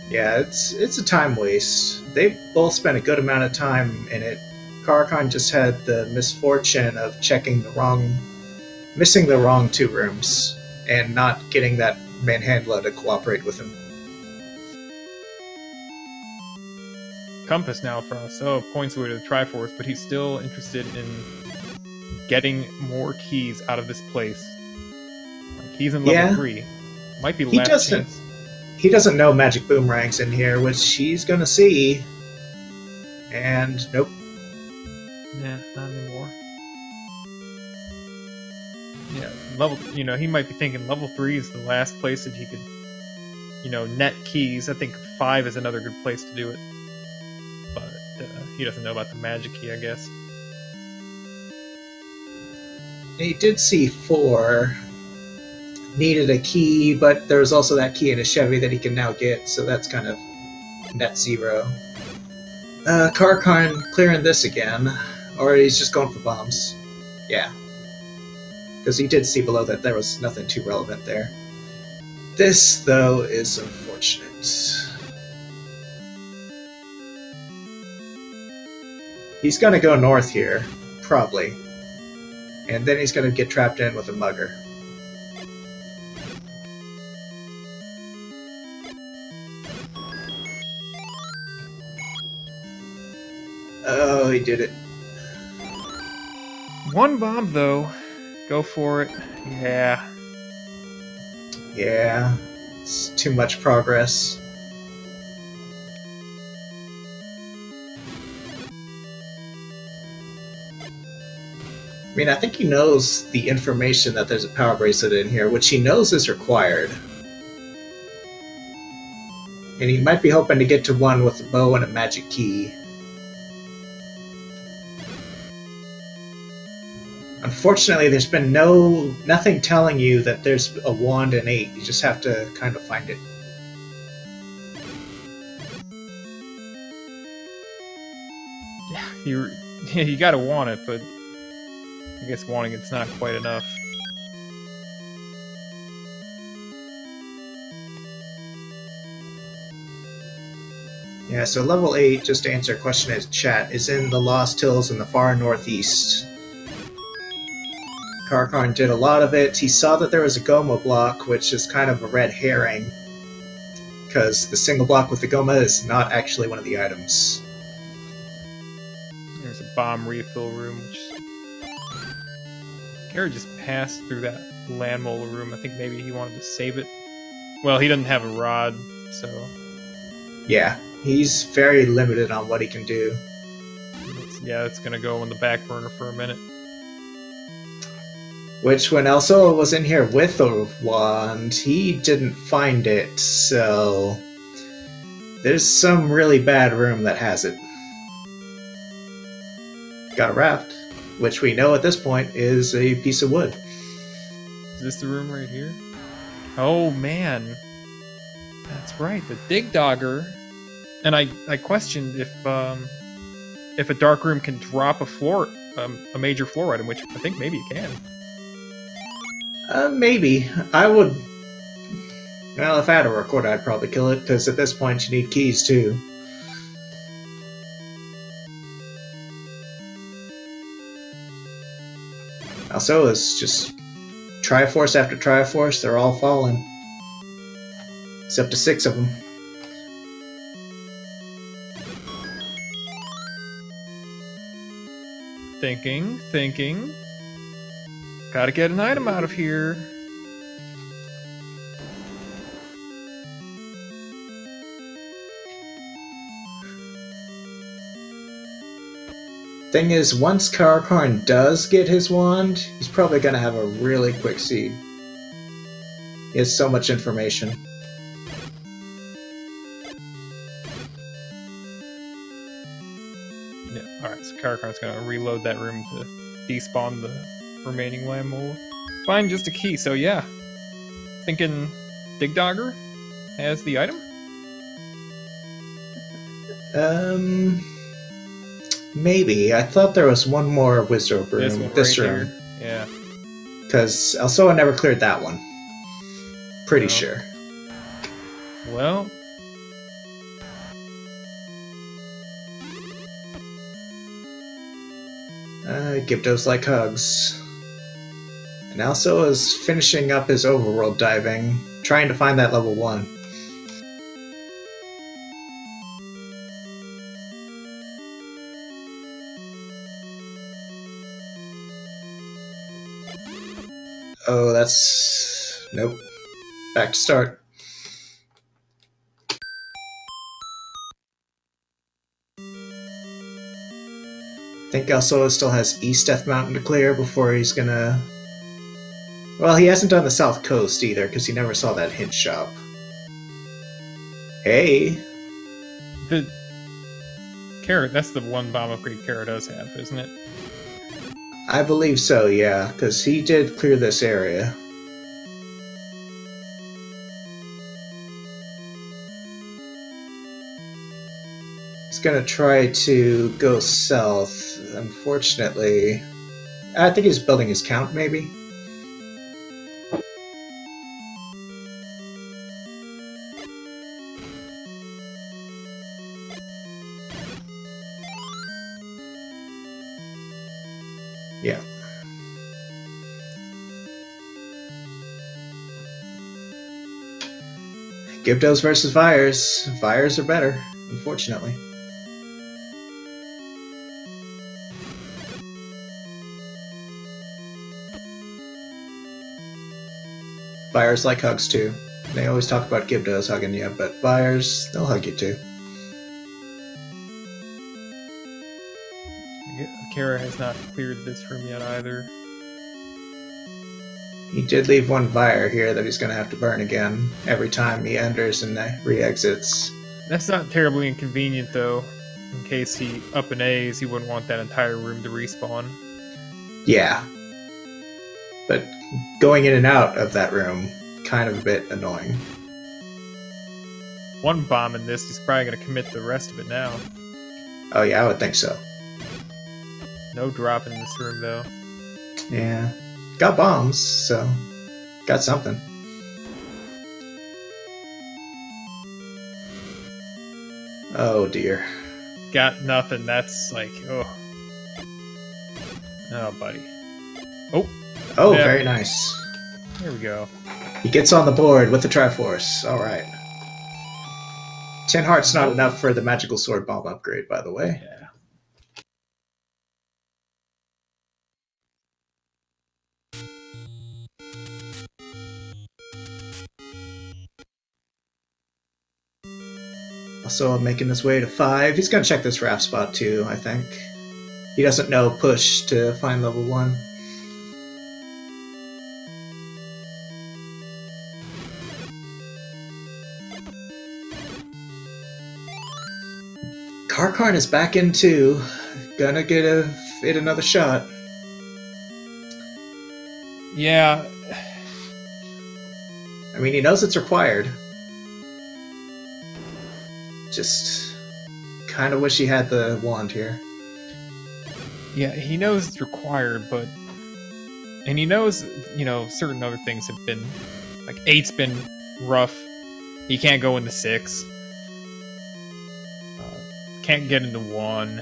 Yeah, it's a time waste. They both spent a good amount of time in it. Caracarn just had the misfortune of missing the wrong 2 rooms, and not getting that manhandler to cooperate with him. Compass now for Alsoa points away to the Triforce, but he's still interested in getting more keys out of this place. Like, he's in level 3. Might be last chance. He doesn't know magic boomerangs in here, which he's gonna see. And nope. Yeah, not anymore. Yeah, he might be thinking level 3 is the last place that he could, net keys. I think 5 is another good place to do it. But he doesn't know about the magic key, I guess. He did see 4. Needed a key, but there's also that key in a Chevy that he can now get, so that's kind of net 0. Caracarn clearing this again, or he's just going for bombs. Yeah. Because he did see below that there was nothing too relevant there. This, though, is unfortunate. He's gonna go north here, probably. And then he's gonna get trapped in with a mugger. Oh, he did it. 1 bomb, though. Go for it. Yeah. Yeah. It's too much progress. I mean, I think he knows the information that there's a power bracelet in here, which he knows is required. And he might be hoping to get to 1 with a bow and a magic key. Unfortunately, there's been nothing telling you that there's a wand in 8. You just have to kind of find it. Yeah, you gotta want it, but I guess wanting it's not quite enough. Yeah, so level 8, just to answer a question in chat, is in the Lost Hills in the far northeast. Caracarn did a lot of it. He saw that there was a Goma block, which is kind of a red herring, because the single block with the Goma is not actually one of the items. There's a bomb refill room, which... Kara just passed through that land molar room. I think maybe he wanted to save it. Well, he doesn't have a rod, so... Yeah, he's very limited on what he can do. It's gonna go on the back burner for a minute. Which, when Alsoa was in here with a wand, he didn't find it, so... There's some really bad room that has it. Got a raft, which we know at this point is a piece of wood. Is this the room right here? Oh, man. That's right, the Dig Dogger. And I questioned if a dark room can drop a major floor item, which I think maybe it can. Maybe. I would... Well, if I had a recorder, I'd probably kill it, because at this point you need keys, too. Also, it's just Triforce after Triforce, they're all falling. It's up to 6 of them. Thinking. Gotta get an item out of here. Thing is, once Caracarn does get his wand, he's probably gonna have a really quick seed. He has so much information. Yeah, alright, so Caracarn's gonna reload that room to despawn the remaining Lammola. Find just a key, so yeah. Thinking Digdogger has the item? Maybe. I thought there was one more wizard room. This room. Here. Yeah. Because Alsoa never cleared that one. Pretty sure. Well. Gyptos like hugs. And Alsoa is finishing up his overworld diving, trying to find that level 1. Oh, that's... Nope. Back to start. I think Alsoa still has East Death Mountain to clear before he's gonna... Well, he hasn't done the South Coast either, because he never saw that hint shop. Hey! The... Carrot, that's the one bomb upgrade Carrot does have, isn't it? I believe so, yeah, because he did clear this area. He's gonna try to go south. Unfortunately, I think he's building his count, maybe? Yeah. Gyptos versus Fires. Fires are better, unfortunately. Fires like hugs too. They always talk about Gyptos hugging you, but Fires, they'll hug you too. Kara has not cleared this room yet either. He did leave one fire here that he's going to have to burn again every time he enters and re-exits. That's not terribly inconvenient though. In case he up and A's, he wouldn't want that entire room to respawn. Yeah. But going in and out of that room, kind of a bit annoying. One bomb in this, he's probably going to commit the rest of it now. Oh yeah, I would think so. No drop in this room, though. Yeah. Got bombs, so... got something. Oh, dear. Got nothing. That's like... Oh. Oh, buddy. Oh! Oh, yeah. Very nice. There we go. He gets on the board with the Triforce. Alright. 10 hearts not enough for the magical sword bomb upgrade, by the way. Yeah. Also making his way to 5. He's gonna check this raft spot too, I think. He doesn't know push to find level 1. Caracarn is back in 2. Gonna get it another shot. Yeah. I mean, he knows it's required. Just kind of wish he had the wand here. Yeah, he knows it's required, but... And he knows, you know, certain other things have been... Like, 8's been rough. He can't go into 6. Can't get into 1.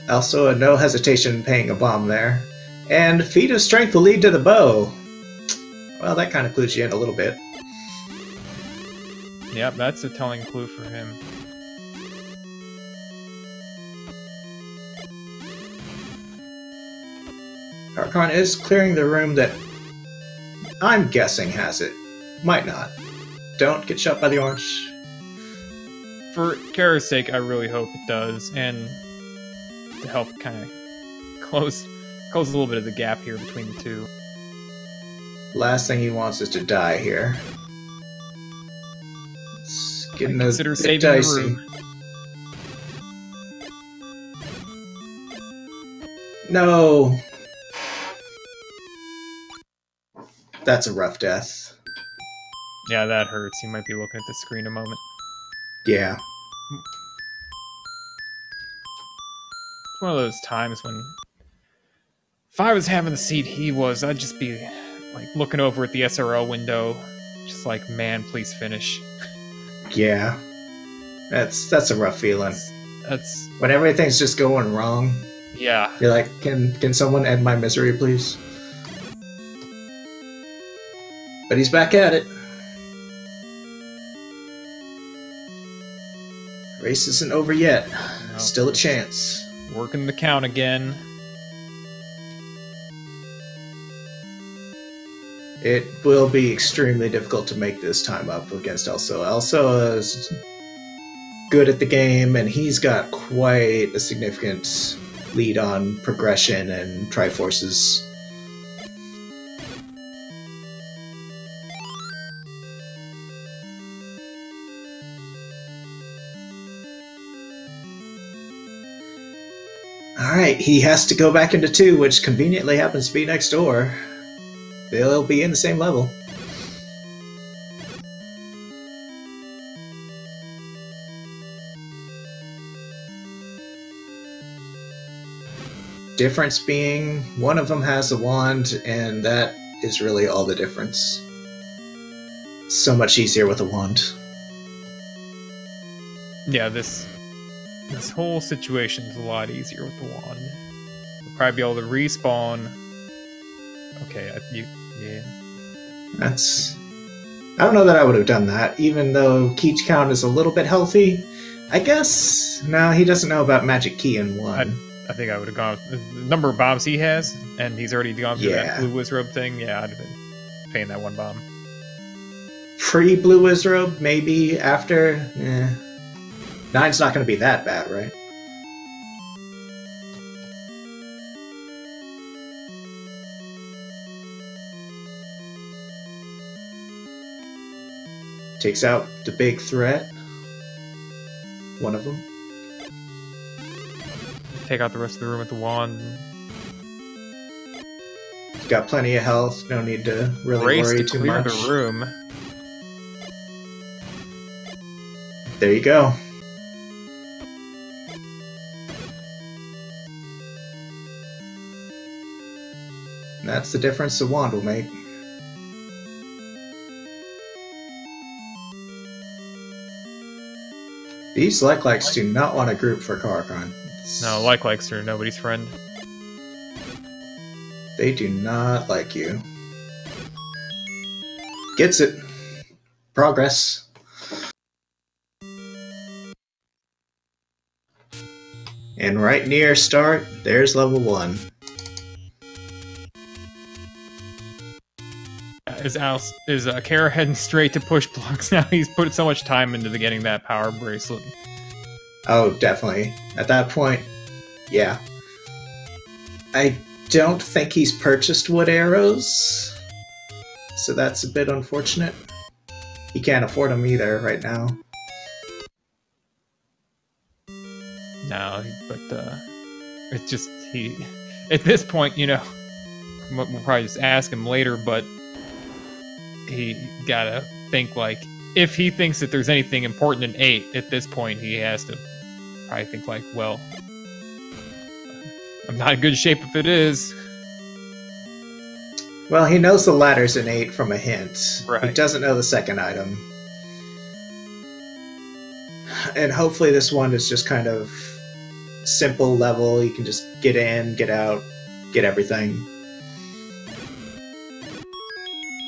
Also, no hesitation in paying a bomb there. And feat of strength will lead to the bow. Well, that kind of clues you in a little bit. Yep, that's a telling clue for him. Caracarn is clearing the room that I'm guessing has it. Might not. Don't get shot by the orange. For Kara's sake, I really hope it does, and to help kind of close a little bit of the gap here between the two. Last thing he wants is to die here. It's getting a Consider bit saving dicey. the room. No! That's a rough death. Yeah, that hurts. You might be looking at the screen a moment. Yeah. It's one of those times when if I was having the seat he was, I'd just be like looking over at the SRL window, just like, man, please finish. Yeah. That's a rough feeling. That's When everything's just going wrong, yeah. you're like, can someone end my misery, please? But he's back at it. Race isn't over yet. No. Still a chance. Working the count again. It will be extremely difficult to make this time up against Alsoa. Alsoa is good at the game, and he's got quite a significant lead on progression and Triforces. Alright, he has to go back into 2, which conveniently happens to be next door. They'll be in the same level. Difference being, one of them has a wand, and that is really all the difference. So much easier with a wand. Yeah, this whole situation is a lot easier with the wand. We'll probably be able to respawn. Okay, yeah. That's... I don't know that I would have done that, even though key count is a little bit healthy. I guess... No, he doesn't know about magic key in 1. I think I would have gone with the number of bombs he has, and he's already gone through that blue wizrobe thing. Yeah, I'd have been paying that 1 bomb. Pre-blue wizrobe, maybe after... 9's not going to be that bad, right? Takes out the big threat. One of them. Take out the rest of the room with the wand. He's got plenty of health. No need to really Race worry to too clear much. the room. There you go. And that's the difference the wand will make. These like-likes do not want to group for Caracarn. No, like-likes are nobody's friend. They do not like you. Gets it. Progress. And right near start, there's level 1. Is Kara heading straight to push blocks now? He's put so much time into getting that power bracelet. Oh, definitely. At that point, yeah. I don't think he's purchased wood arrows, so that's a bit unfortunate. He can't afford them either right now. No, but it's just at this point, you know, we'll probably just ask him later, but he gotta think, like, if he thinks that there's anything important in 8 at this point, he has to probably think like, well, I'm not in good shape if it is. Well, he knows the ladder's in 8 from a hint. Right. He doesn't know the second item. And hopefully this one is just kind of simple level. You can just get in, get out, get everything.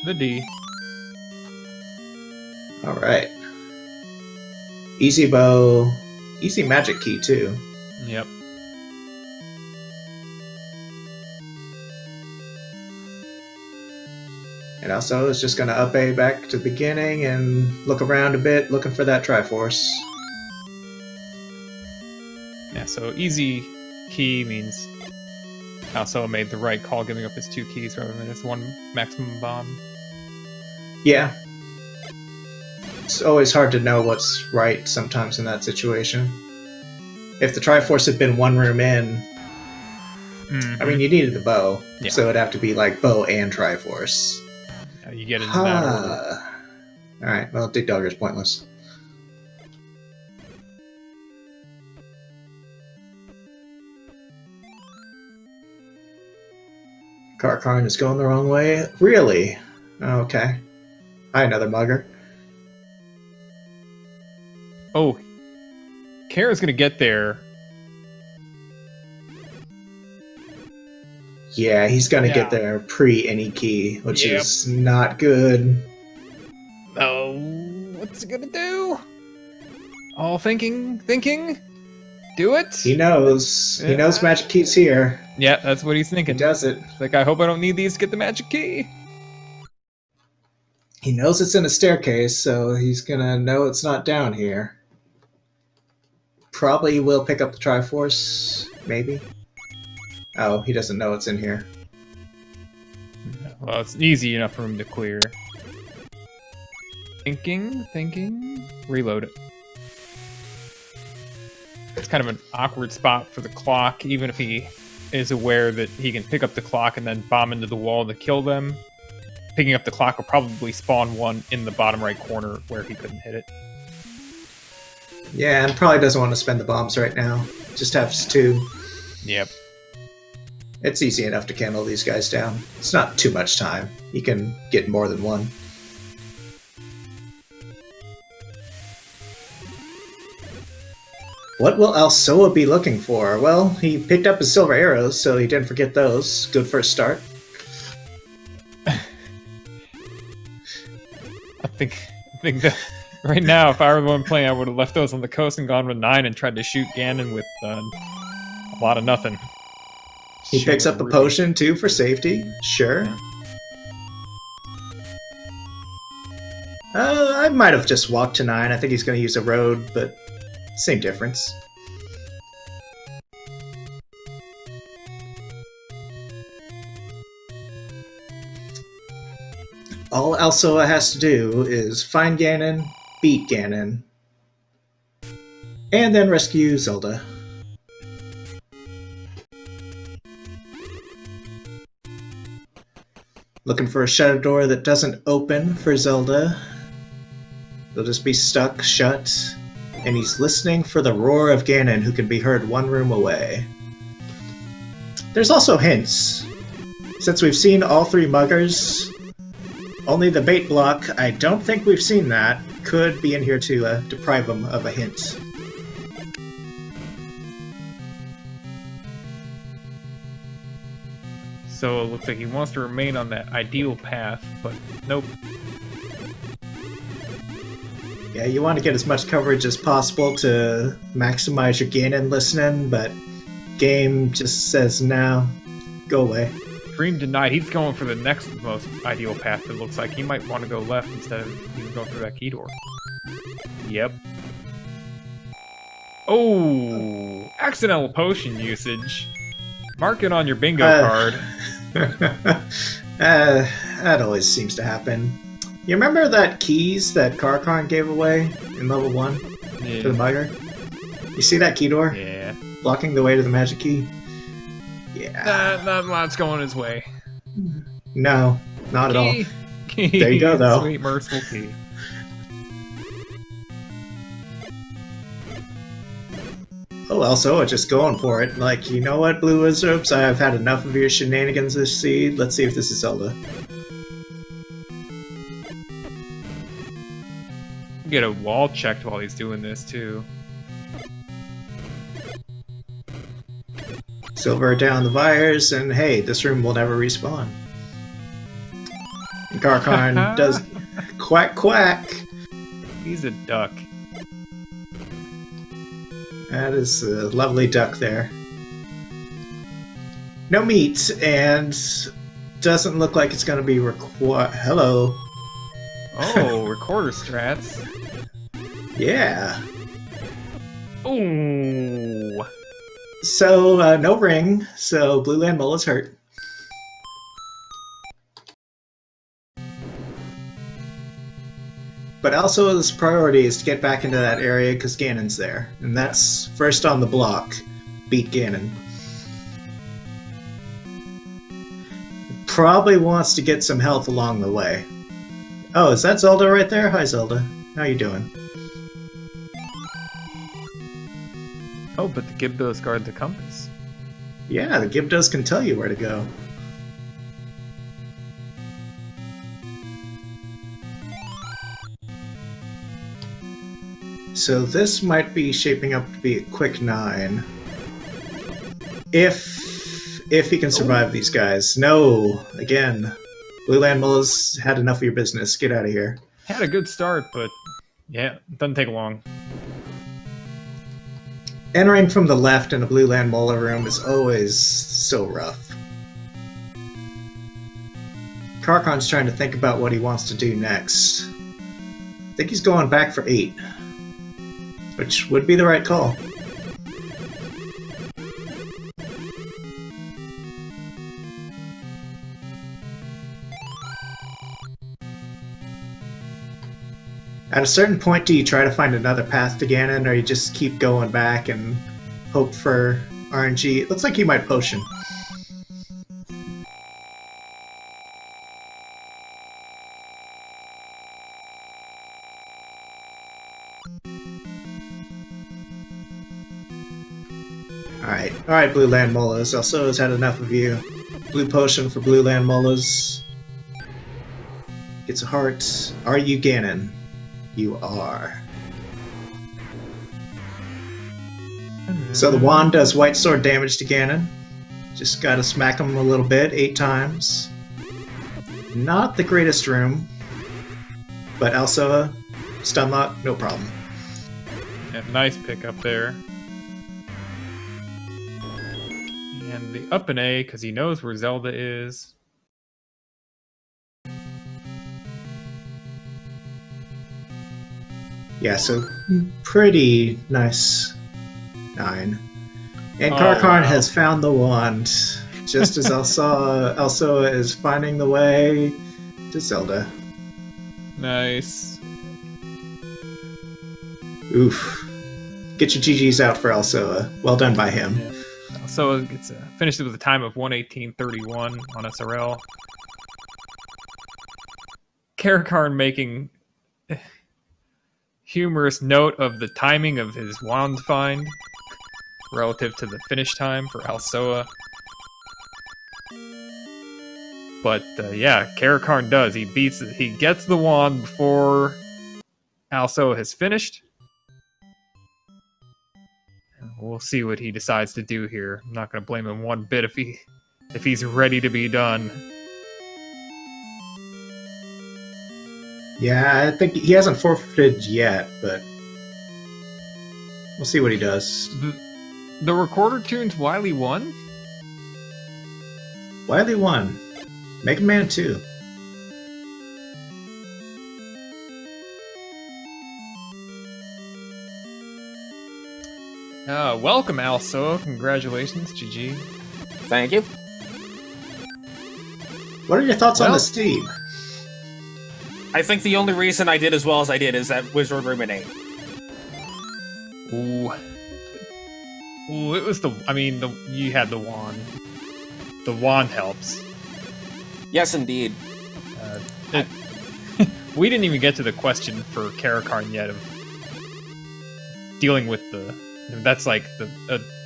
The D. Alright. Easy bow. Easy magic key, too. Yep. And also, it's just going to up A back to the beginning and look around a bit, looking for that Triforce. Yeah, so easy key means Alsoa made the right call giving up his 2 keys rather than his 1 maximum bomb. Yeah. It's always hard to know what's right sometimes in that situation. If the Triforce had been 1 room in, I mean, you needed the bow, so it'd have to be like bow and Triforce. Yeah, you get into that order. Alright, well, Dig Dogger's pointless. Caracarn is going the wrong way? Really? Okay. Hi, another mugger. Oh, Kara's gonna get there. Yeah, he's gonna get there pre any key, which is not good. Oh, what's he gonna do? All thinking? Do it? He knows. He knows magic key's here. Yeah, that's what he's thinking. He does it. It's like, I hope I don't need these to get the magic key. He knows it's in a staircase, so he's gonna know it's not down here. Probably will pick up the Triforce, maybe. Oh, he doesn't know it's in here. Well, it's easy enough for him to clear. Thinking. Reload it. It's kind of an awkward spot for the clock, even if he is aware that he can pick up the clock and then bomb into the wall to kill them. Picking up the clock will probably spawn one in the bottom right corner where he couldn't hit it. Yeah, and probably doesn't want to spend the bombs right now. Just has 2. Yep. It's easy enough to candle these guys down. It's not too much time. You can get more than 1. What will Alsoa be looking for? Well, he picked up his silver arrows, so he didn't forget those. Good first start. I think that right now, if I were the one playing, I would have left those on the coast and gone with 9 and tried to shoot Ganon with a lot of nothing. He picks up the potion, too, for safety. Sure. Yeah. I might have just walked to 9. I think he's going to use a road, but same difference. All Alsoa has to do is find Ganon, beat Ganon, and then rescue Zelda. Looking for a shutter door that doesn't open for Zelda. They'll just be stuck shut. And he's listening for the roar of Ganon, who can be heard 1 room away. There's also hints. Since we've seen all 3 muggers, only the bait block, I don't think we've seen that, could be in here to deprive him of a hint. So it looks like he wants to remain on that ideal path, but nope. Yeah, you want to get as much coverage as possible to maximize your Ganon listening, but game just says no, go away. Dream denied. He's going for the next most ideal path, it looks like. He might want to go left instead of even going through that key door. Yep. Oh! Accidental potion usage. Mark it on your bingo card. That always seems to happen. You remember that keys that Caracarn gave away in level 1 to the mugger? You see that key door? Yeah. Blocking the way to the magic key? Yeah. Not lots going his way. No, not at all. There you go, though. Sweet, merciful key. Oh, Alsoa just going for it. Like, you know what, Blue Wizards? I've had enough of your shenanigans this seed. Let's see if this is Zelda. Get a wall checked while he's doing this, too. Silver down the wires, and hey, this room will never respawn. And Caracarn does quack quack. He's a duck. That is a lovely duck there. No meat, and doesn't look like it's going to be required. Hello. Oh, recorder strats. Yeah. Ooh. So, no ring, so Blue Land Mole is hurt. But also his priority is to get back into that area because Ganon's there. And that's first on the block. Beat Ganon. Probably wants to get some health along the way. Oh, is that Zelda right there? Hi, Zelda. How you doing? Oh, but the Gibdos guard the compass. Yeah, the Gibdos can tell you where to go. So this might be shaping up to be a quick 9. If he can survive these guys. No, again. Blue Land Mole has had enough of your business. Get out of here. Had a good start, but yeah, doesn't take long. Entering from the left in a Blue Land Mole room is always so rough. Caracarn's trying to think about what he wants to do next. I think he's going back for 8. Which would be the right call. At a certain point, do you try to find another path to Ganon, or you just keep going back and hope for RNG? It looks like you might potion. Alright, Blue Land Molas. Alsoa's had enough of you. Blue potion for Blue Land Molas. Gets a heart. Are you Ganon? You are. So the wand does white sword damage to Ganon. Just gotta smack him a little bit, 8 times. Not the greatest room. But Alsoa, stun lock, no problem. Yeah, nice pick up there. And the up and A, because he knows where Zelda is. Yeah, so pretty nice 9. And Caracarn has found the wand, just as Alsoa is finding the way to Zelda. Nice. Oof. Get your GGs out for Alsoa. Well done by him. Yeah. Alsoa gets finished with a time of 1:18:31 on SRL. Caracarn making humorous note of the timing of his wand find relative to the finish time for Alsoa. But yeah, Caracarn does. He gets the wand before Alsoa has finished. We'll see what he decides to do here. I'm not going to blame him one bit if he's ready to be done. Yeah, I think he hasn't forfeited yet, but we'll see what he does. The recorder tunes Wily 1? Wily 1. Mega Man 2. Welcome, Alsoa. Congratulations, GG. Thank you. What are your thoughts on this team? I think the only reason I did as well as I did is that Wizard Ruminate. Ooh. Ooh, it was you had the wand. The wand helps. Yes, indeed. We didn't even get to the question for Caracarn yet of dealing with the... That's like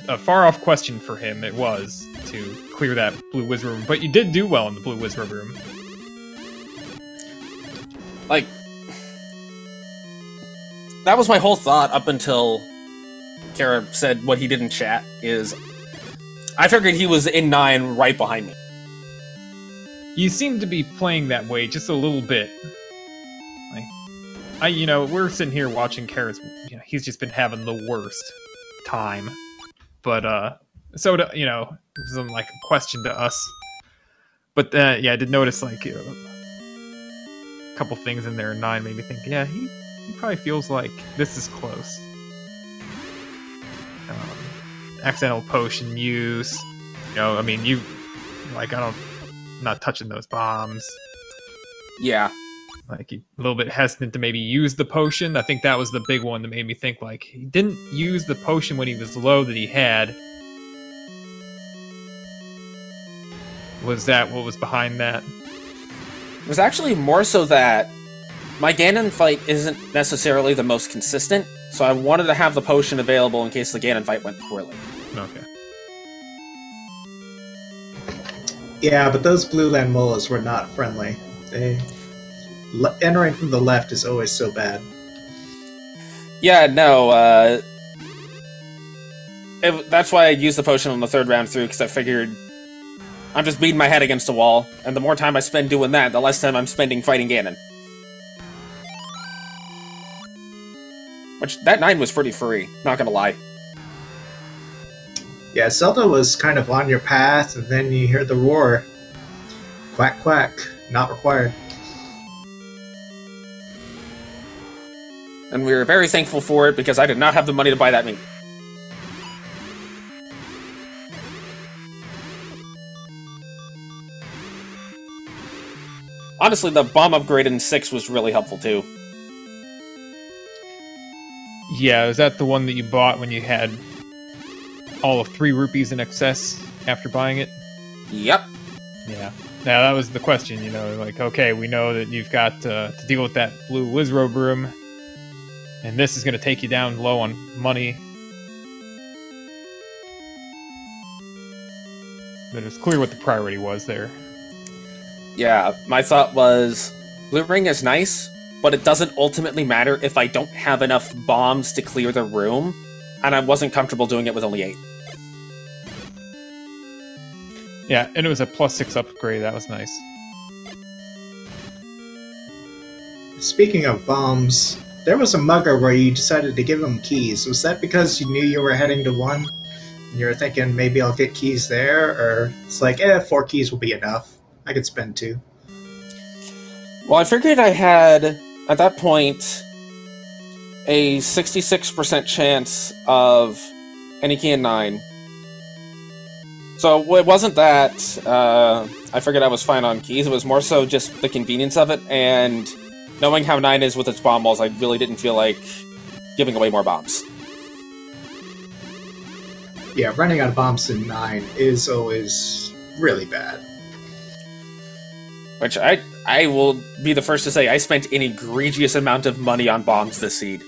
a far-off question for him, it was, to clear that Blue Wizard Room. But you did do well in the Blue Wizard Room. Like, that was my whole thought up until Kara said what he did in chat, is I figured he was in 9 right behind me. You seem to be playing that way just a little bit. Like, we're sitting here watching Carrot's. He's just been having the worst time. But so it wasn't like a question to us. But yeah, I did notice like a couple things in there. 9 made me think, yeah, he probably feels like this is close. Accidental potion use. I'm not touching those bombs. Yeah. Like, he, a little bit hesitant to maybe use the potion. I think that was the big one that made me think, like, he didn't use the potion when he was low that he had. Was that what was behind that? It was actually more so that my Ganon fight isn't necessarily the most consistent, so I wanted to have the potion available in case the Ganon fight went poorly. Okay. Yeah, but those blue land molas were not friendly. Entering from the left is always so bad. Yeah, no, that's why I used the potion on the 3rd round through, because I figured I'm just beating my head against a wall, and the more time I spend doing that, the less time I'm spending fighting Ganon. Which, that 9 was pretty free, not gonna lie. Yeah, Zelda was kind of on your path, and then you hear the roar. Quack, quack. Not required. And we were very thankful for it, because I did not have the money to buy that meat. Honestly, the bomb upgrade in 6 was really helpful, too. Yeah, is that the one that you bought when you had all of 3 rupees in excess after buying it? Yep. Yeah. Now, that was the question, like, okay, we know that you've got to deal with that blue Wizrobe room, and this is going to take you down low on money. But it's clear what the priority was there. Yeah, my thought was, Blue Ring is nice, but it doesn't ultimately matter if I don't have enough bombs to clear the room, and I wasn't comfortable doing it with only 8. Yeah, and it was a +6 upgrade, that was nice. Speaking of bombs, there was a mugger where you decided to give him keys. Was that because you knew you were heading to 1? And you were thinking, maybe I'll get keys there? Or it's like, 4 keys will be enough. I could spend 2. Well, I figured I had, at that point, a 66% chance of any key in 9. So it wasn't that I figured I was fine on keys, it was more so just the convenience of it, and knowing how 9 is with its bomb walls, I really didn't feel like giving away more bombs. Yeah, running out of bombs in 9 is always really bad. Which I will be the first to say, I spent an egregious amount of money on bombs this seed.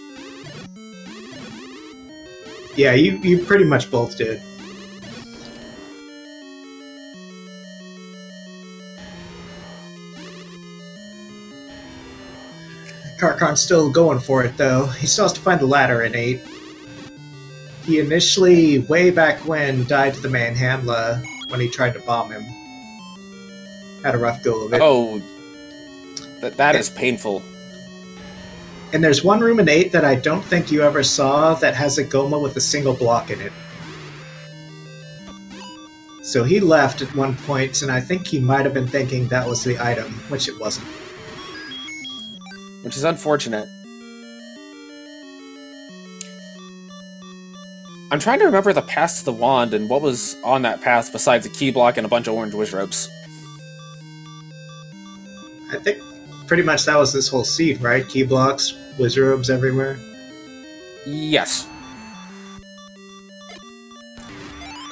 Yeah, you pretty much both did. Caracarn's still going for it, though. He still has to find the ladder in 8. He initially, way back when, died to the Manhandla when he tried to bomb him. Had a rough go of it. Oh, that is painful. And there's one room in 8 that I don't think you ever saw that has a Goma with a single block in it. So he left at one point, and I think he might have been thinking that was the item, which it wasn't. Which is unfortunate. I'm trying to remember the path to the wand and what was on that path besides a key block and a bunch of orange wish ropes. I think pretty much that was this whole seed, right? Key blocks, wizards everywhere. Yes.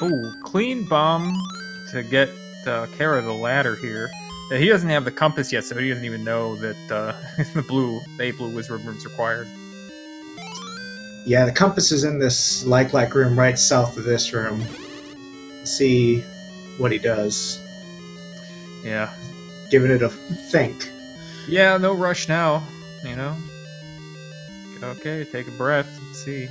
Ooh, clean bomb to get Kara the ladder here. He doesn't have the compass yet, so he doesn't even know that the 8 blue wizard room's required. Yeah, the compass is in this like room right south of this room. See what he does. Yeah. Giving it a think. Yeah, no rush now, Okay, take a breath. Let's see.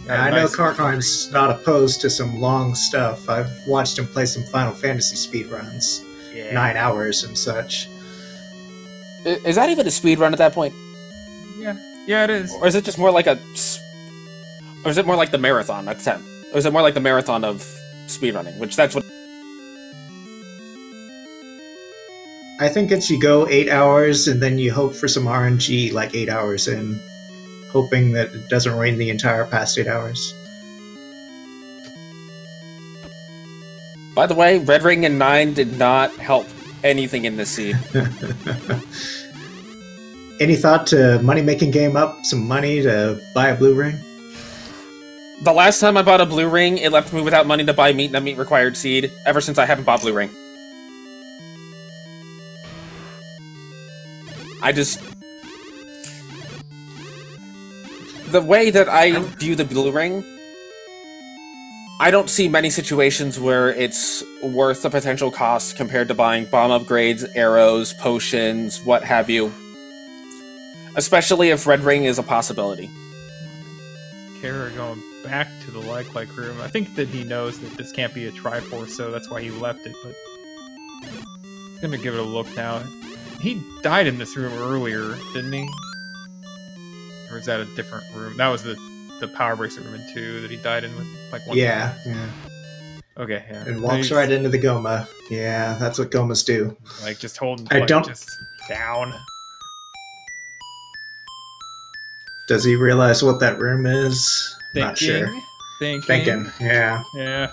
I know Caracarn's not opposed to some long stuff. I've watched him play some Final Fantasy speedruns. Yeah. 9 hours and such. Is that even a speed run at that point? Yeah, it is. Or is it just more like a... Or is it more like the marathon? That's 10. Or is it more like the marathon of speedrunning? Which that's what... I think it's you go 8 hours and then you hope for some RNG like 8 hours in, hoping that it doesn't rain the entire past 8 hours. By the way, Red Ring and 9 did not help anything in this seed. Any thought to money-making game up some money to buy a blue ring? The last time I bought a blue ring, it left me without money to buy meat and a meat required seed. Ever since I haven't bought blue ring. I just... The way that I view the blue ring, I don't see many situations where it's worth the potential cost compared to buying bomb upgrades, arrows, potions, what have you. Especially if Red Ring is a possibility. Kara going back to the like room. I think that he knows that this can't be a Triforce, so that's why he left it, but... I'm gonna give it a look now. He died in this room earlier, didn't he? Or is that a different room? That was the power bracelet room in 2 that he died in with like one. Yeah. Okay, yeah. And walks right into the Goma. Yeah, that's what Gomas do. Like just holding just down. Does he realize what that room is? Not sure. Thinking. Yeah. Yeah.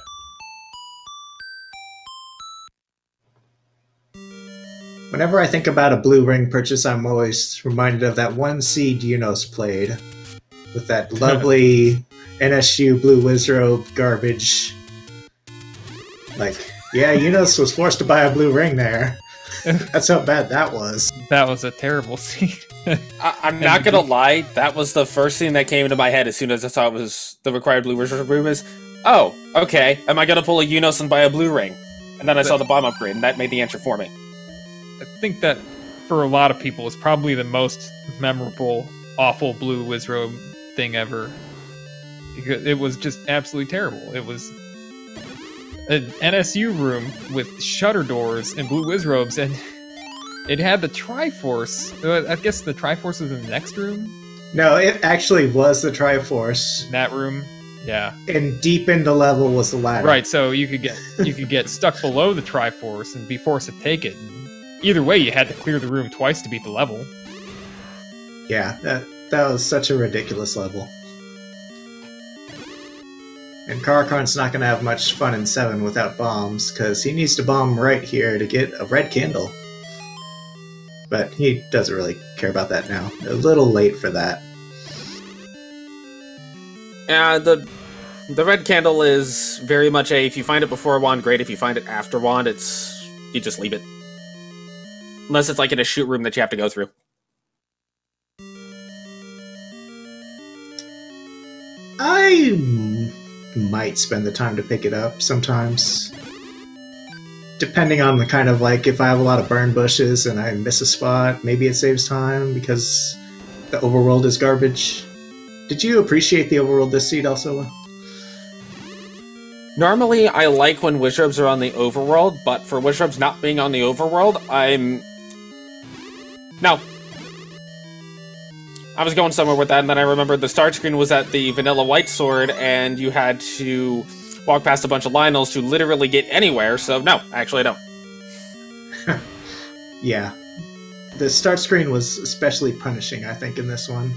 Whenever I think about a blue ring purchase, I'm always reminded of that one seed Unos played. With that lovely NSU blue Wizrobe garbage. Like, yeah, Unos was forced to buy a blue ring there. That's how bad that was. That was a terrible scene. I'm not gonna lie, that was the first thing that came into my head as soon as I saw it was the required blue room is, oh, okay, am I gonna pull a Unos and buy a blue ring? And then I saw the bomb upgrade, and that made the answer for me. I think that, for a lot of people, is probably the most memorable, awful blue Wizrobe thing ever. Because it was just absolutely terrible. It was an NSU room with shutter doors and blue Wizrobes, and it had the Triforce. I guess the Triforce was in the next room? No, it actually was the Triforce. That room? Yeah. And deep into level was the ladder. Right, so you could get stuck below the Triforce and be forced to take it. And either way, you had to clear the room twice to beat the level. Yeah, that was such a ridiculous level. And Caracarn's not going to have much fun in 7 without bombs, because he needs to bomb right here to get a red candle. But he doesn't really care about that now. A little late for that. Yeah, the red candle is very much if you find it before wand, great. If you find it after wand, you just leave it. Unless it's like in a shoot room that you have to go through. I might spend the time to pick it up sometimes. Depending on the kind of, like, if I have a lot of burn bushes and I miss a spot, maybe it saves time because the overworld is garbage. Did you appreciate the overworld this seed, Alsoa? Normally, I like when Wizrobes are on the overworld, but for Wizrobes not being on the overworld, No. I was going somewhere with that, and then I remembered the start screen was at the vanilla white sword, and you had to walk past a bunch of Lionels to literally get anywhere, so no, actually I don't. Yeah. The start screen was especially punishing, I think, in this one.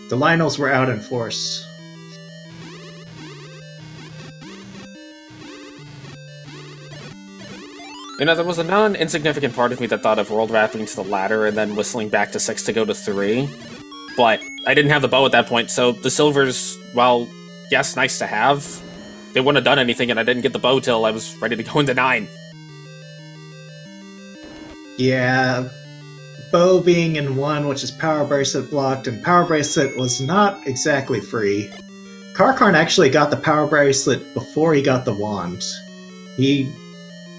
The Lionels were out in force. You know, there was a non-insignificant part of me that thought of world wrapping to the ladder and then whistling back to 6 to go to 3. But I didn't have the bow at that point, so the silvers, while, yes, nice to have, they wouldn't have done anything, and I didn't get the bow till I was ready to go into 9. Yeah, bow being in 1, which is power bracelet blocked, and power bracelet was not exactly free. Caracarn actually got the power bracelet before he got the wand. He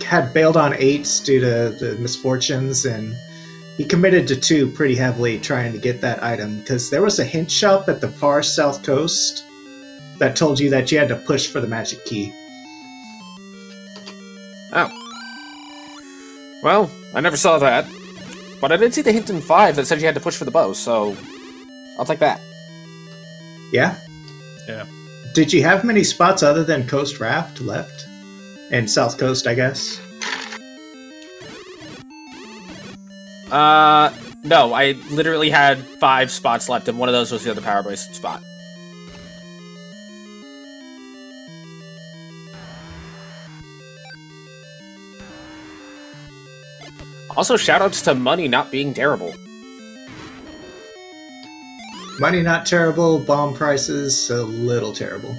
had bailed on 8s due to the misfortunes, and he committed to 2 pretty heavily trying to get that item, because there was a hint shop at the far south coast that told you that you had to push for the magic key. Oh. Well, I never saw that. But I did see the hint in 5 that said you had to push for the bow, so I'll take that. Yeah? Yeah. Did you have many spots other than Coast Raft left? And South Coast, I guess? No, I literally had 5 spots left, and one of those was the other Power Bracelet spot. Also, shoutouts to money not being terrible. Money not terrible, bomb prices a little terrible.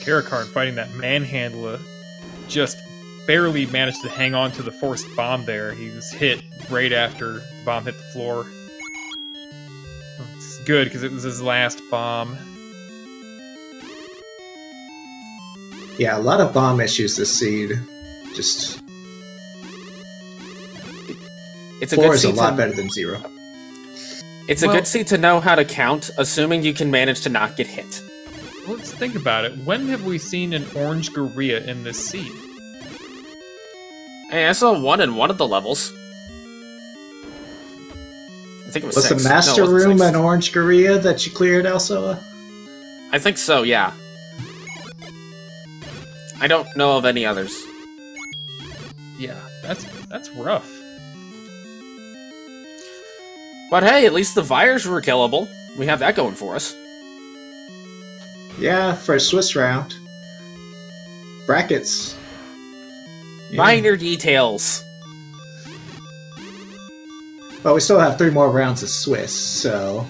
Caracarn fighting that manhandler just barely managed to hang on to the forced bomb there. He was hit right after the bomb hit the floor. It's good, because it was his last bomb. Yeah, a lot of bomb issues this seed. Just... It's a 4 good is a seed lot to... better than 0. It's a good seed to know how to count, assuming you can manage to not get hit. Let's think about it. When have we seen an orange Gorilla in this seed? Hey, I saw one in one of the levels. I think it was 6. Was the Master Room an orange Gorilla that you cleared, Alsoa? I think so, yeah. I don't know of any others. Yeah, that's rough. But hey, at least the Vires were killable. We have that going for us. Yeah, for a Swiss round. Brackets. Yeah. Minor details. But we still have 3 more rounds of Swiss, so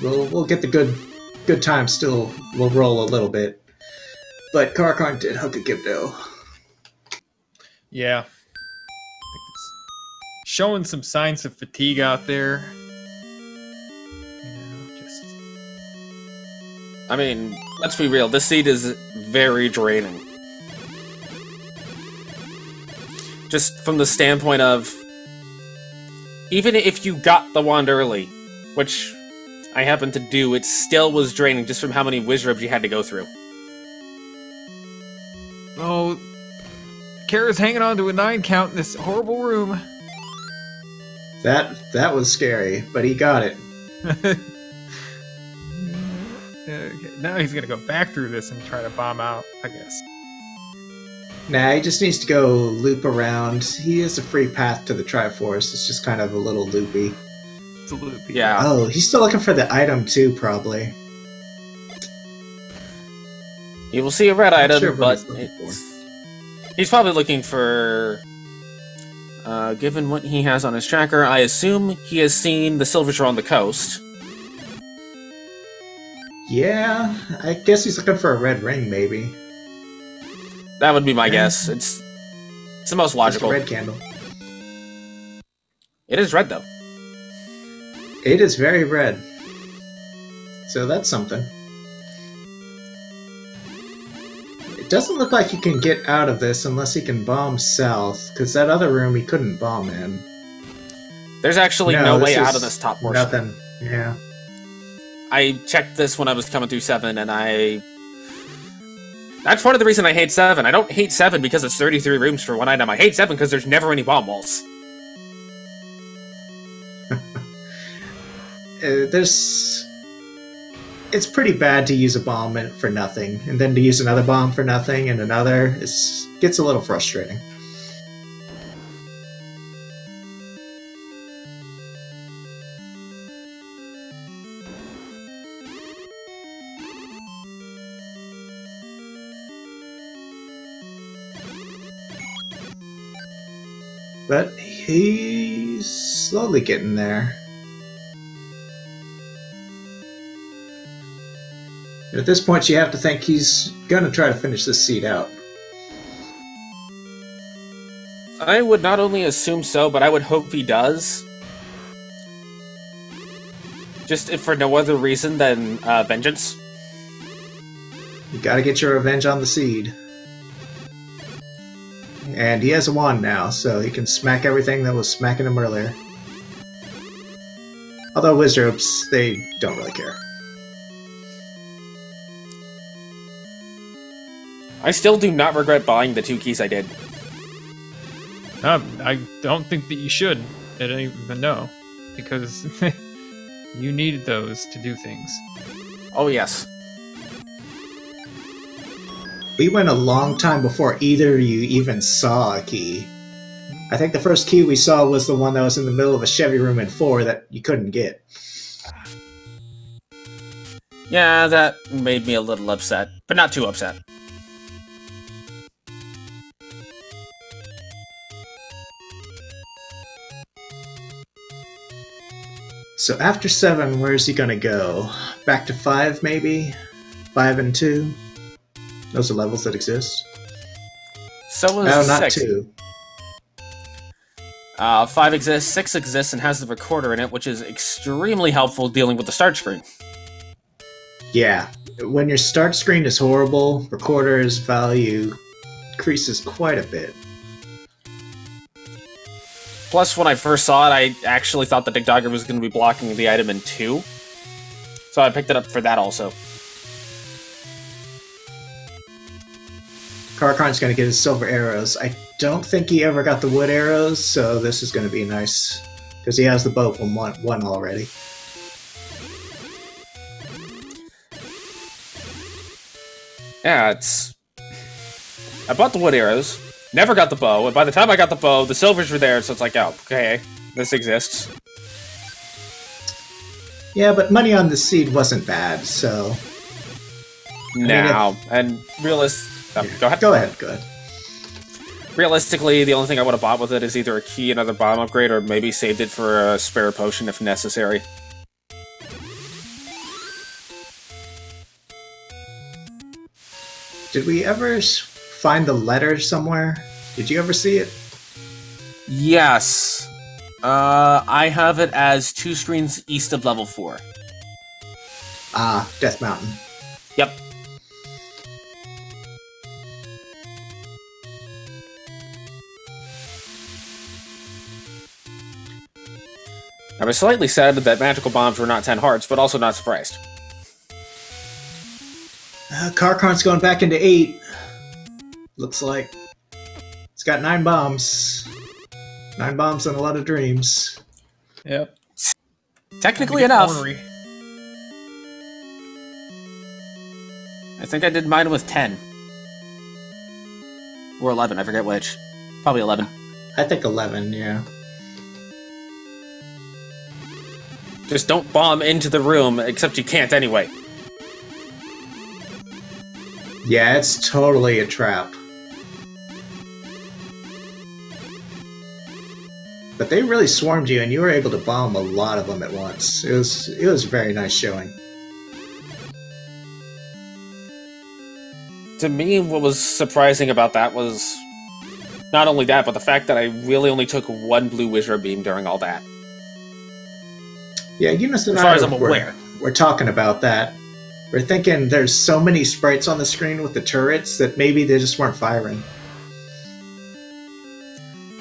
we'll get the good time still. We'll roll a little bit. But Caracarn did hook a Gibdo. Yeah. Showing some signs of fatigue out there. I mean, let's be real, this seed is very draining. Just from the standpoint of, even if you got the wand early, which I happened to do, it still was draining just from how many wizards you had to go through. Oh, Kara's hanging on to a 9 count in this horrible room. That was scary, but he got it. Okay, now he's gonna go back through this and try to bomb out, I guess. Nah, he just needs to go loop around. He has a free path to the Triforce. It's just kind of a little loopy. It's a loopy. Yeah. Oh, he's still looking for the item too, probably. You will see a red item, Sure but what he's looking for. he's probably looking for... given what he has on his tracker, I assume he has seen the Silverture on the coast. Yeah, I guess he's looking for a red ring, maybe. That would be my guess. It's the most logical. Just a red candle. It is red, though. It is very red. So that's something. It doesn't look like he can get out of this unless he can bomb south, because that other room he couldn't bomb in. There's actually no way out of this top portion. Nothing, yeah. I checked this when I was coming through 7, and that's part of the reason I hate 7. I don't hate 7 because it's 33 rooms for one item. I hate 7 because there's never any bomb walls. It's pretty bad to use a bomb for nothing, and then to use another bomb for nothing, and another. It gets a little frustrating. But he's slowly getting there. At this point, you have to think he's gonna try to finish this seed out. I would not only assume so, but I would hope he does. Just if for no other reason than vengeance. You gotta get your revenge on the seed. And he has a wand now, so he can smack everything that was smacking him earlier. Although wizards, they don't really care. I still do not regret buying the 2 keys I did. I don't think that you should. I don't even know. Because you needed those to do things. Oh, yes. We went a long time before either of you even saw a key. I think the first key we saw was the one that was in the middle of a Chevy room in 4 that you couldn't get. Yeah, that made me a little upset, but not too upset. So after 7, where's he gonna go? Back to 5, maybe? 5 and 2? Those are levels that exist. So is No, not 6. 2. 5 exists, 6 exists, and has the recorder in it, which is extremely helpful dealing with the start screen. Yeah, when your start screen is horrible, recorder's value increases quite a bit. Plus, when I first saw it, I actually thought the Dig Dogger was going to be blocking the item in 2. So I picked it up for that also. Caracarn's gonna get his silver arrows. I don't think he ever got the wood arrows, so this is gonna be nice. Because he has the bow from one already. Yeah, it's... I bought the wood arrows, never got the bow, and by the time I got the bow, the silvers were there, so it's like, oh, okay, this exists. Yeah, but money on the seed wasn't bad, so... Now, and go ahead. Go ahead. Realistically, the only thing I would have bought with it is either a key, another bomb upgrade, or maybe saved it for a spare potion if necessary. Did we ever find the letter somewhere? Did you ever see it? Yes. I have it as 2 screens east of level 4. Ah, Death Mountain. Yep. I was slightly sad that magical bombs were not 10 hearts, but also not surprised. Caracarn's going back into 8. Looks like it's got 9 bombs. 9 bombs and a lot of dreams. Yep. Technically enough. Ornery. I think I did mine with 10. Or 11, I forget which. Probably 11. I think 11, yeah. Just don't bomb into the room, except you can't anyway. Yeah, it's totally a trap. But they really swarmed you, and you were able to bomb a lot of them at once. It was a very nice showing. To me, what was surprising about that was not only that, but the fact that I really only took 1 blue wizard beam during all that. Yeah, Eunice and as far I as I'm aware. We're talking about that. We're thinking there's so many sprites on the screen with the turrets that maybe they just weren't firing.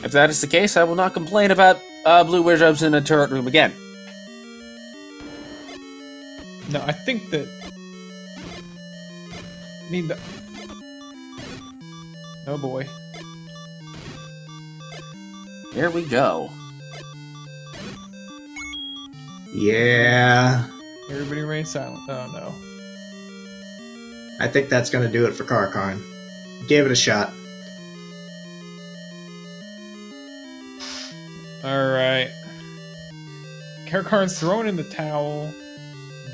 If that is the case, I will not complain about blue wizards in a turret room again. No, I think that... Oh boy. Here we go. Yeah. Everybody remain silent. Oh no. I think that's going to do it for Caracarn. Give it a shot. Alright. Caracarn's throwing in the towel.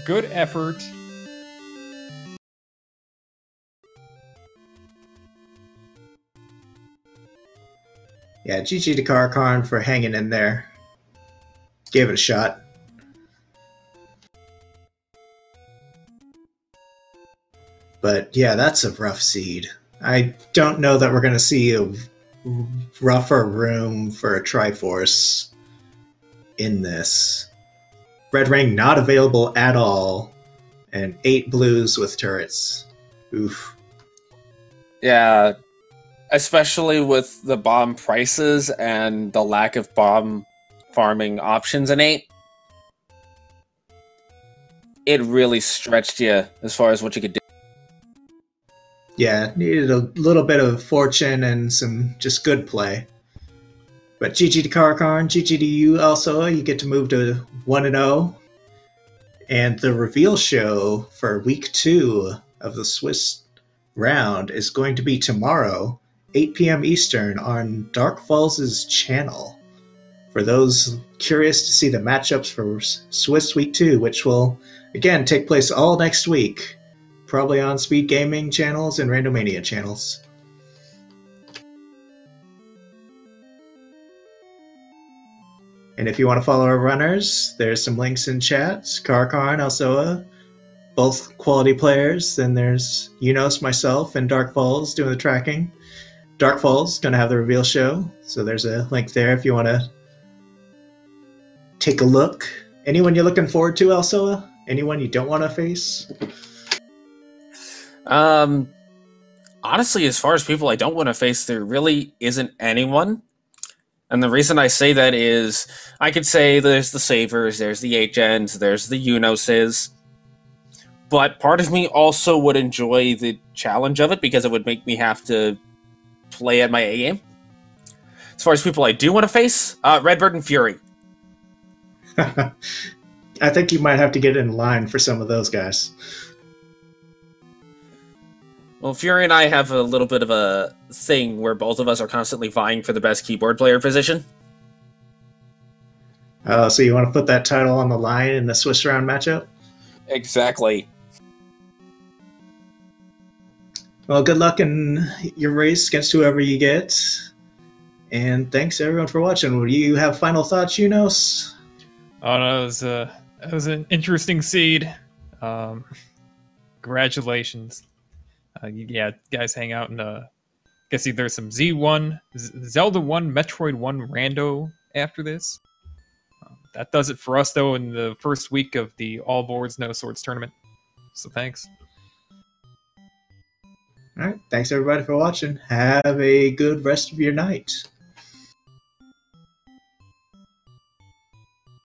Good effort. Yeah, GG to Caracarn for hanging in there. Give it a shot. But yeah, that's a rough seed. I don't know that we're going to see a rougher room for a Triforce in this. Red Ring not available at all, and 8 blues with turrets. Oof. Yeah, especially with the bomb prices and the lack of bomb farming options in 8. It really stretched you as far as what you could do. Yeah, needed a little bit of fortune and some just good play. But GG to Caracarn, GG to you also. You get to move to 1-0. And the reveal show for week 2 of the Swiss round is going to be tomorrow, 8 p.m. Eastern, on Dark Falls' channel. For those curious to see the matchups for Swiss Week 2, which will, again, take place all next week, probably on Speed Gaming channels and Randomania channels. And if you want to follow our runners, there's some links in chat. Caracarn, Alsoa, both quality players. Then there's Unos, myself, and Dark Falls doing the tracking. Dark Falls going to have the reveal show, so there's a link there if you want to take a look. Anyone you're looking forward to, Alsoa? Anyone you don't want to face? Honestly, as far as people I don't want to face, there really isn't anyone. And the reason I say that is, I could say there's the Savers, there's the H-Gens, there's the Unoses. But part of me also would enjoy the challenge of it, because it would make me have to play at my A game. As far as people I do want to face, Redbird and Fury. I think you might have to get in line for some of those guys. Well, Fury and I have a little bit of a thing where both of us are constantly vying for the best keyboard player position. So you want to put that title on the line in the Swiss round matchup? Exactly. Well, good luck in your race against whoever you get. And thanks everyone for watching. Will you have final thoughts, Unos? Oh no, it was an interesting seed. Congratulations. Yeah, guys, hang out and guess there's some Z1, Zelda 1, Metroid 1 rando after this. That does it for us though in the first week of the All Boards No Swords tournament. So thanks. All right, thanks everybody for watching. Have a good rest of your night.